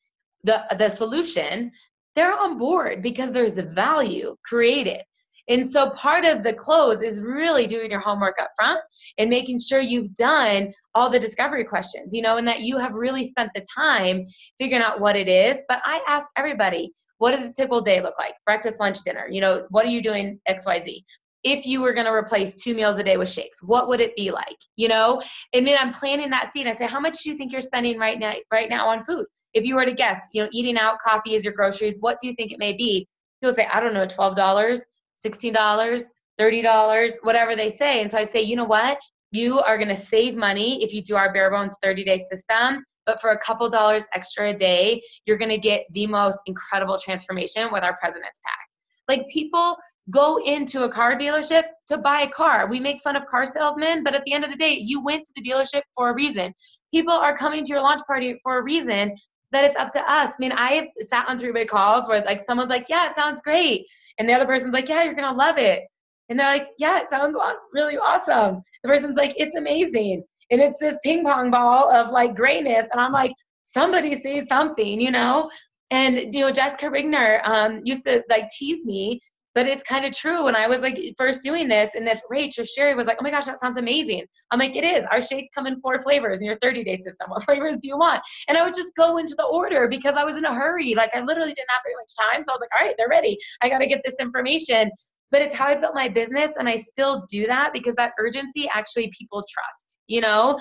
the solution, they're on board because there's the value created. And so part of the close is really doing your homework up front and making sure you've done all the discovery questions, you know, and that you have really spent the time figuring out what it is. But I ask everybody, what does a typical day look like? Breakfast, lunch, dinner, you know, what are you doing XYZ? If you were going to replace 2 meals a day with shakes, what would it be like, you know? And then I'm planting that seed. I say, how much do you think you're spending right now on food? If you were to guess, you know, eating out, coffee is your groceries, what do you think it may be? People say, I don't know, $12. $16, $30, whatever they say. And so I say, you know what? You are going to save money if you do our bare bones 30-day system, but for a couple dollars extra a day, you're going to get the most incredible transformation with our President's Pack. Like, people go into a car dealership to buy a car. We make fun of car salesmen, but at the end of the day, you went to the dealership for a reason. People are coming to your launch party for a reason. That it's up to us. I mean, I've sat on 3-way calls where like someone's like, yeah, it sounds great. And the other person's like, yeah, you're going to love it. And they're like, yeah, it sounds really awesome. The person's like, it's amazing. And it's this ping pong ball of like greatness. And I'm like, somebody say something, you know? And, you know, Jessica Rigner used to like tease me, but it's kind of true. When I was like first doing this, and if Rach or Sherry was like, oh my gosh, that sounds amazing. I'm like, it is. Our shakes come in 4 flavors in your 30-day system. What flavors do you want? And I would just go into the order because I was in a hurry. Like, I literally didn't have very much time. So I was like, all right, they're ready. I got to get this information. But it's how I built my business. And I still do that because that urgency actually people trust, you know?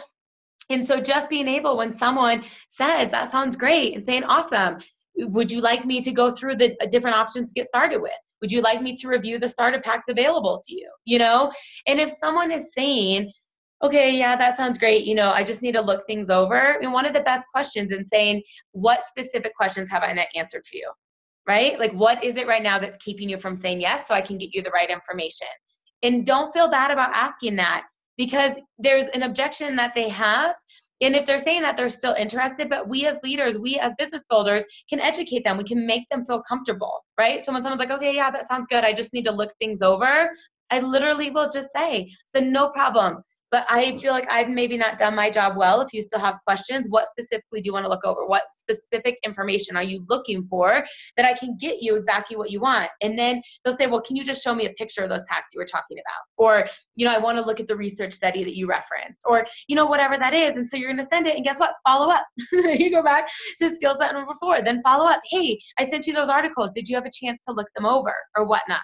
And so just being able, when someone says, that sounds great, and saying, awesome, would you like me to go through the different options to get started with? Would you like me to review the starter packs available to you? You know? And if someone is saying, okay, yeah, that sounds great. I just need to look things over. One of the best questions in saying, what specific questions have I not answered for you? Right? Like, what is it right now that's keeping you from saying yes so I can get you the right information? And don't feel bad about asking that, because there's an objection that they have. And if they're saying that, they're still interested, but we as leaders, we as business builders can educate them. We can make them feel comfortable, right? So when someone's like, okay, yeah, that sounds good, I just need to look things over, I literally will just say, so no problem. But I feel like I've maybe not done my job well. If you still have questions, what specifically do you want to look over? What specific information are you looking for that I can get you exactly what you want? And then they'll say, well, can you just show me a picture of those packs you were talking about? Or, I want to look at the research study that you referenced, or, whatever that is. And so you're going to send it, and guess what? Follow up. You go back to skill set number 4, then follow up. Hey, I sent you those articles. Did you have a chance to look them over or whatnot?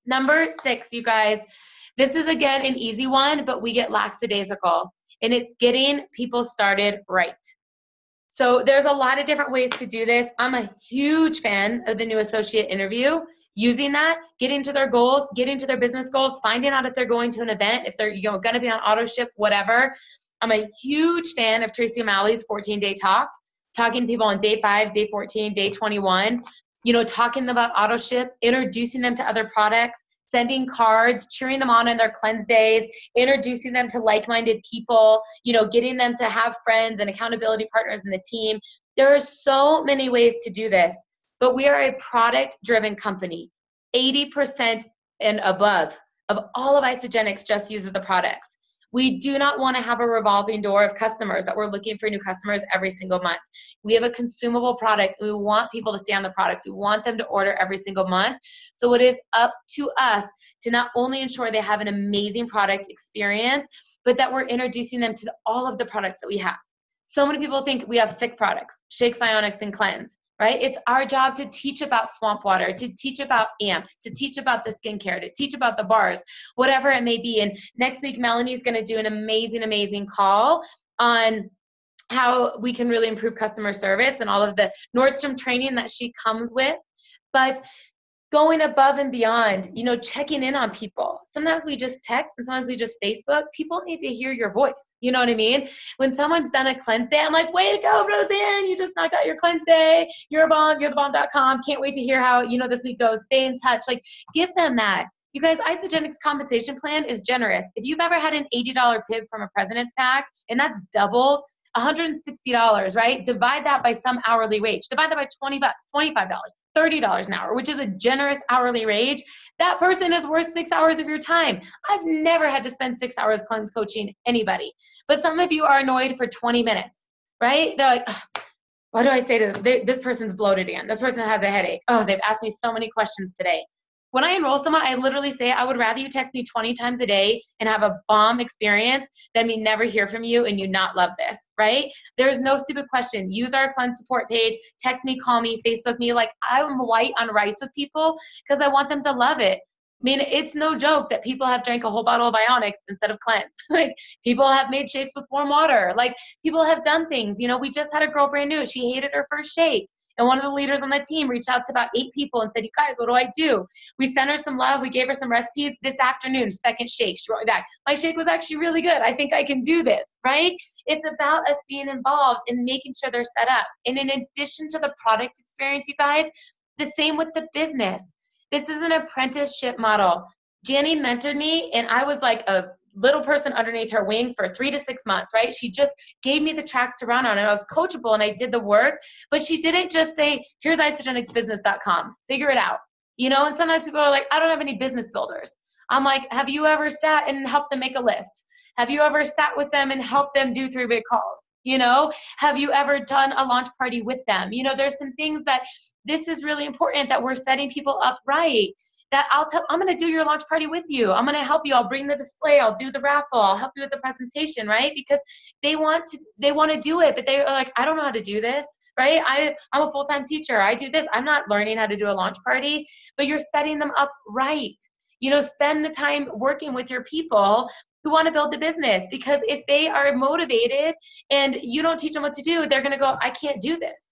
Number 6, you guys, this is, again, an easy one, but we get lackadaisical, and it's getting people started right. So there's a lot of different ways to do this. I'm a huge fan of the new associate interview, using that, getting to their goals, getting to their business goals, finding out if they're going to an event, if they're going to be on auto ship, whatever. I'm a huge fan of Tracy O'Malley's 14-day talk, talking to people on day 5, day 14, day 21, talking about auto ship, introducing them to other products, sending cards, cheering them on in their cleanse days, introducing them to like-minded people, getting them to have friends and accountability partners in the team. There are so many ways to do this, but we are a product-driven company. 80% and above of all of Isagenix just uses the products. We do not want to have a revolving door of customers that we're looking for new customers every single month. We have a consumable product. We want people to stay on the products. We want them to order every single month. So it is up to us to not only ensure they have an amazing product experience, but that we're introducing them to all of the products that we have. So many people think we have sick products, Shakes, Ionics, and Cleanse. Right? It's our job to teach about swamp water, to teach about amps, to teach about the skincare, to teach about the bars, whatever it may be. And next week, Melanie's going to do an amazing, amazing call on how we can really improve customer service and all of the Nordstrom training that she comes with. But going above and beyond, checking in on people. Sometimes we just text and sometimes we just Facebook. People need to hear your voice. You know what I mean? When someone's done a cleanse day, I'm like, way to go, Roseanne. You just knocked out your cleanse day. You're a bomb. You're the bomb.com. Can't wait to hear how, this week goes. Stay in touch. Like, give them that. You guys, Isagenix compensation plan is generous. If you've ever had an $80 PIB from a President's Pack, and that's doubled, $160, right? Divide that by some hourly wage. Divide that by $20, $25, $30 an hour, which is a generous hourly wage. That person is worth 6 hours of your time. I've never had to spend 6 hours cleanse coaching anybody, but some of you are annoyed for 20 minutes, right? They're like, what do I say to this? This person's bloated again. This person has a headache. Oh, they've asked me so many questions today. When I enroll someone, I literally say, I would rather you text me 20 times a day and have a bomb experience than me never hear from you and you not love this, right? There's no stupid question. Use our cleanse support page, text me, call me, Facebook me. Like, I'm white on rice with people because I want them to love it. I mean, it's no joke that people have drank a whole bottle of Ionics instead of cleanse. Like, people have made shakes with warm water. Like, people have done things. We just had a girl brand new. She hated her first shake. And one of the leaders on the team reached out to about 8 people and said, you guys, what do I do? We sent her some love. We gave her some recipes. This afternoon, second shake, she wrote me back. My shake was actually really good. I think I can do this, right? It's about us being involved and making sure they're set up. And in addition to the product experience, you guys, the same with the business. This is an apprenticeship model. Janny mentored me, and I was like a little person underneath her wing for 3 to 6 months, right? She just gave me the tracks to run on, and I was coachable and I did the work, but she didn't just say, here's isagenixbusiness.com, figure it out. And sometimes people are like, I don't have any business builders. I'm like, have you ever sat and helped them make a list? Have you ever sat with them and helped them do 3-way calls? Have you ever done a launch party with them? There's some things that this is really important that we're setting people up right. That I'm going to do your launch party with you. I'm going to help you. I'll bring the display. I'll do the raffle. I'll help you with the presentation, right? Because they want to do it, but they are like, I don't know how to do this, right? I'm a full-time teacher. I do this. I'm not learning how to do a launch party, but you're setting them up right. Spend the time working with your people who want to build the business, because if they are motivated and you don't teach them what to do, they're going to go, I can't do this.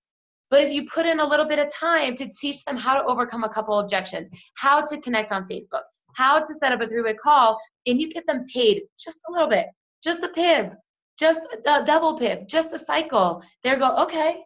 But if you put in a little bit of time to teach them how to overcome a couple objections, how to connect on Facebook, how to set up a 3-way call, and you get them paid just a little bit, just a pib, just a double pib, just a cycle. They'll go, okay,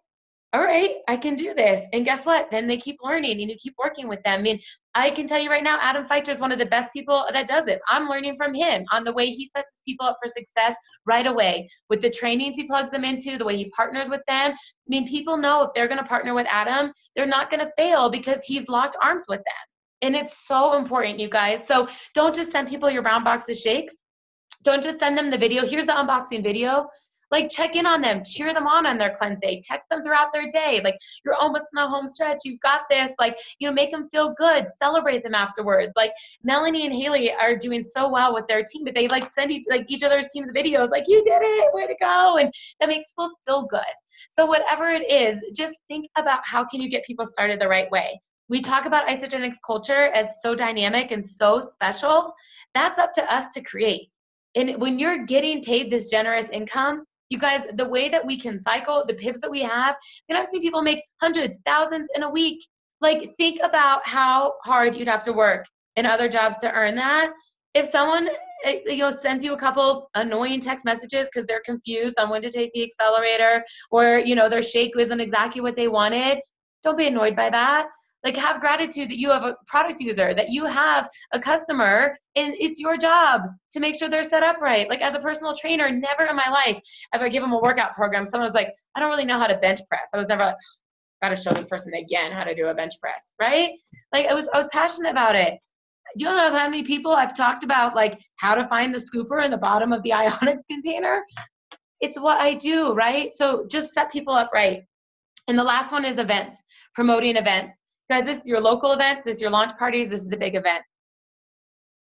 all right, I can do this. And guess what? Then they keep learning and you keep working with them. I mean, I can tell you right now, Adam Feichter is one of the best people that does this. I'm learning from him on the way he sets his people up for success right away with the trainings he plugs them into, the way he partners with them. I mean, people know if they're going to partner with Adam, they're not going to fail because he's locked arms with them. And it's so important, you guys. So don't just send people your brown box of shakes. Don't just send them the video. Here's the unboxing video. Like, check in on them, cheer them on their cleanse day, text them throughout their day. Like, you're almost in the home stretch. You've got this. Like, you know, make them feel good, celebrate them afterwards. Like, Melanie and Haley are doing so well with their team, but they like send each other's team's videos. Like, you did it, way to go. And that makes people feel good. So whatever it is, just think about how can you get people started the right way. We talk about Isagenix culture as so dynamic and so special. That's up to us to create. And when you're getting paid this generous income, you guys, the way that we can cycle, the pips that we have, and I've seen people make hundreds, thousands in a week. Like, think about how hard you'd have to work in other jobs to earn that. If someone, sends you a couple annoying text messages because they're confused on when to take the accelerator, or, their shake wasn't exactly what they wanted, don't be annoyed by that. Like, have gratitude that you have a product user, that you have a customer, and it's your job to make sure they're set up right. Like, as a personal trainer, never in my life have I given them a workout program. Someone was like, I don't really know how to bench press. I was never like, got to show this person again how to do a bench press, right? Like, I was passionate about it. Do you know how many people I've talked about, like, how to find the scooper in the bottom of the Ionics container? It's what I do, right? So just set people up right. And the last one is events, promoting events. Guys, this is your local events, this is your launch parties, this is the big event.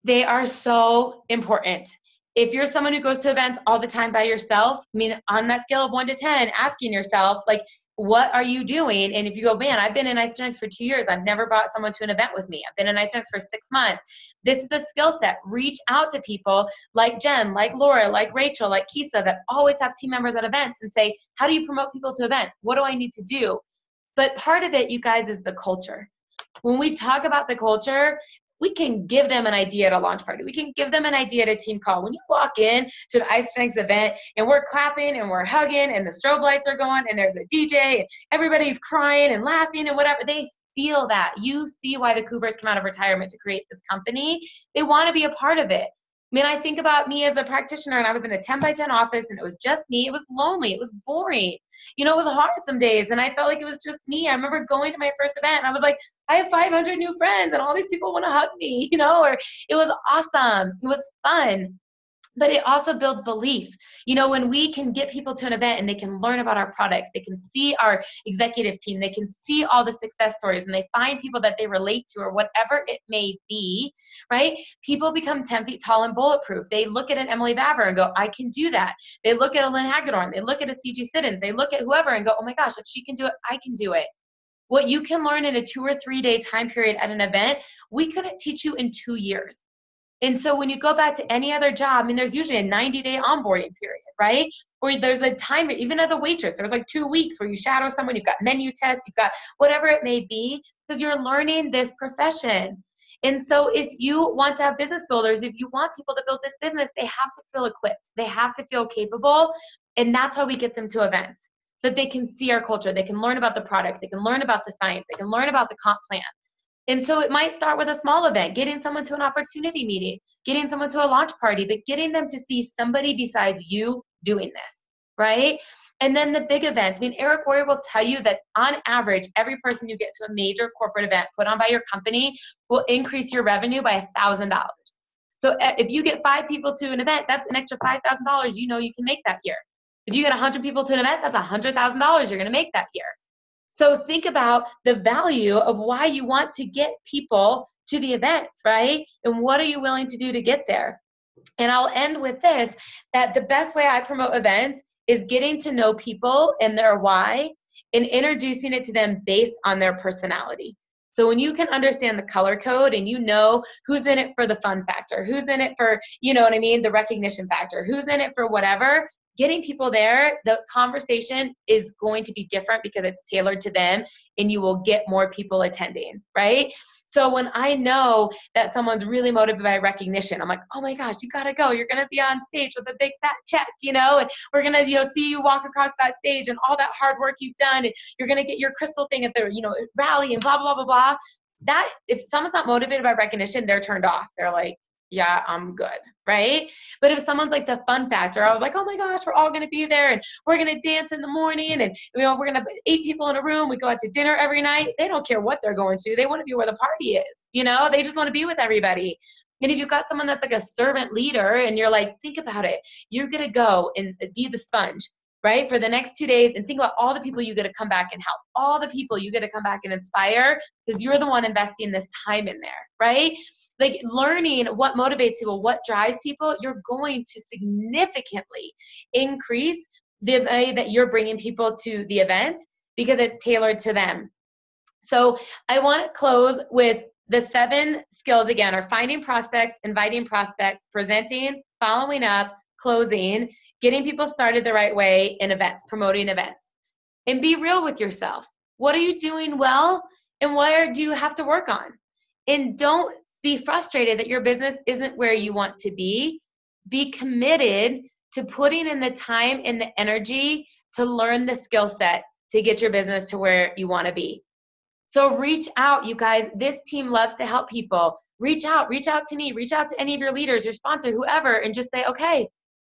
They are so important. If you're someone who goes to events all the time by yourself, I mean, on that scale of 1 to 10, asking yourself, like, what are you doing? And if you go, man, I've been in Isagenix for 2 years. I've never brought someone to an event with me. I've been in Isagenix for 6 months. This is a skill set. Reach out to people like Jen, like Laura, like Rachel, like Kisa, that always have team members at events and say, how do you promote people to events? What do I need to do? But part of it, you guys, is the culture. When we talk about the culture, we can give them an idea at a launch party. We can give them an idea at a team call. When you walk in to an Isagenix event and we're clapping and we're hugging and the strobe lights are going and there's a DJ and everybody's crying and laughing and whatever, they feel that. You see why the Coopers come out of retirement to create this company. They want to be a part of it. I mean, I think about me as a practitioner, and I was in a 10 by 10 office, and it was just me. It was lonely. It was boring. It was hard some days, and I felt like it was just me. I remember going to my first event, and I was like, I have 500 new friends, and all these people want to hug me, or it was awesome. It was fun. But it also builds belief. When we can get people to an event and they can learn about our products, they can see our executive team, they can see all the success stories, and they find people that they relate to or whatever it may be, right? People become 10 feet tall and bulletproof. They look at an Emily Baver and go, I can do that. They look at a Lynn Hagedorn. They look at a CG Siddons. They look at whoever and go, oh my gosh, if she can do it, I can do it. What you can learn in a 2 or 3 day time period at an event, we couldn't teach you in 2 years. And so when you go back to any other job, I mean, there's usually a 90-day onboarding period, right? Or there's a time, even as a waitress, there's like 2 weeks where you shadow someone, you've got menu tests, you've got whatever it may be, because you're learning this profession. And so if you want to have business builders, if you want people to build this business, they have to feel equipped. They have to feel capable. And that's how we get them to events, so that they can see our culture. They can learn about the products. They can learn about the science. They can learn about the comp plan. And so it might start with a small event, getting someone to an opportunity meeting, getting someone to a launch party, but getting them to see somebody besides you doing this, right? And then the big events. I mean, Eric Warrior will tell you that on average, every person you get to a major corporate event put on by your company will increase your revenue by $1,000. So if you get 5 people to an event, that's an extra $5,000 you can make that year. If you get 100 people to an event, that's $100,000 you're going to make that year. So think about the value of why you want to get people to the events, right? And what are you willing to do to get there? And I'll end with this, that the best way I promote events is getting to know people and their why and introducing it to them based on their personality. So when you can understand the color code and you know who's in it for the fun factor, who's in it for, the recognition factor, who's in it for whatever, getting people there, the conversation is going to be different because it's tailored to them and you will get more people attending, right? So when I know that someone's really motivated by recognition, I'm like, oh my gosh, you gotta go. You're gonna be on stage with a big fat check, and we're gonna, see you walk across that stage and all that hard work you've done, and you're gonna get your crystal thing at the, rally and blah, blah, blah, blah, blah. That, if someone's not motivated by recognition, they're turned off. They're like, yeah, I'm good, right? But if someone's like the fun factor, I was like, oh my gosh, we're all gonna be there and we're gonna dance in the morning and we're gonna put 8 people in a room, we go out to dinner every night. They don't care what they're going to. They want to be where the party is, they just want to be with everybody. And if you've got someone that's like a servant leader and you're like, think about it, you're gonna go and be the sponge, right, for the next 2 days, and think about all the people you get to come back and help, all the people you get to come back and inspire, because you're the one investing this time in there, right? Like learning what motivates people, what drives people, you're going to significantly increase the way that you're bringing people to the event because it's tailored to them. So I want to close with the 7 skills again are finding prospects, inviting prospects, presenting, following up, closing, getting people started the right way in events, promoting events. And be real with yourself. What are you doing well and where do you have to work on? And don't be frustrated that your business isn't where you want to be. Be committed to putting in the time and the energy to learn the skill set to get your business to where you want to be. So reach out, you guys. This team loves to help people. Reach out to me, reach out to any of your leaders, your sponsor, whoever, and just say, okay,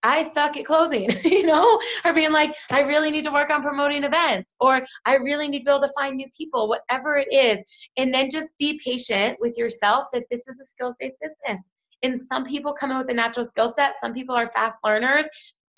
I suck at closing, or being like, I really need to work on promoting events, or I really need to be able to find new people, whatever it is. And then just be patient with yourself that this is a skills-based business. And some people come in with a natural skill set. Some people are fast learners.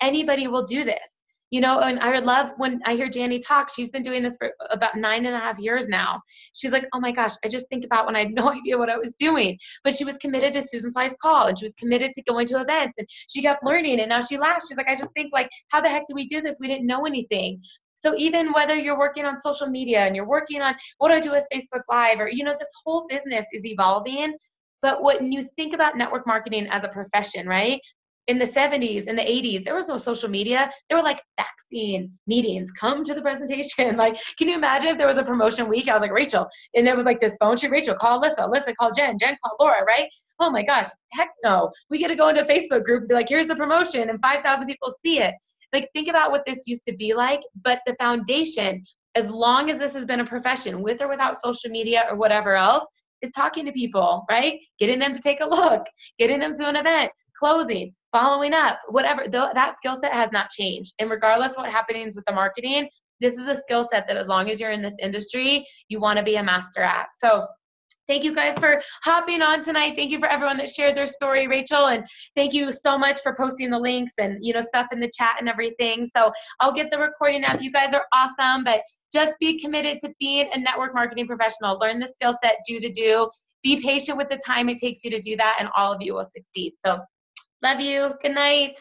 Anybody will do this. And I would love when I hear Janny talk, she's been doing this for about 9.5 years now. She's like, oh my gosh, I just think about when I had no idea what I was doing, but she was committed to Susan Sly's call and she was committed to going to events and she kept learning and now she laughs. She's like, I just think like, how the heck did we do this? We didn't know anything. So even whether you're working on social media and you're working on what do I do with Facebook Live or, this whole business is evolving. But when you think about network marketing as a profession, right? In the 70s, in the 80s, there was no social media. They were like faxing meetings, come to the presentation. Like, can you imagine if there was a promotion week? I was like, Rachel, and there was like this phone tree, Rachel, call Alyssa, call Jen call Laura, right? Oh my gosh, heck no. We get to go into a Facebook group and be like, here's the promotion and 5,000 people see it. Like, think about what this used to be like, but the foundation, as long as this has been a profession, with or without social media or whatever else, is talking to people, right? Getting them to take a look, getting them to an event, closing, following up, whatever. That skill set has not changed. And regardless of what happens with the marketing, this is a skill set that as long as you're in this industry, you want to be a master at. So thank you guys for hopping on tonight. Thank you for everyone that shared their story, Rachel. And thank you so much for posting the links and, stuff in the chat and everything. So I'll get the recording up. You guys are awesome, but just be committed to being a network marketing professional. Learn the skill set, do the do. Be patient with the time it takes you to do that, and all of you will succeed. So love you. Good night.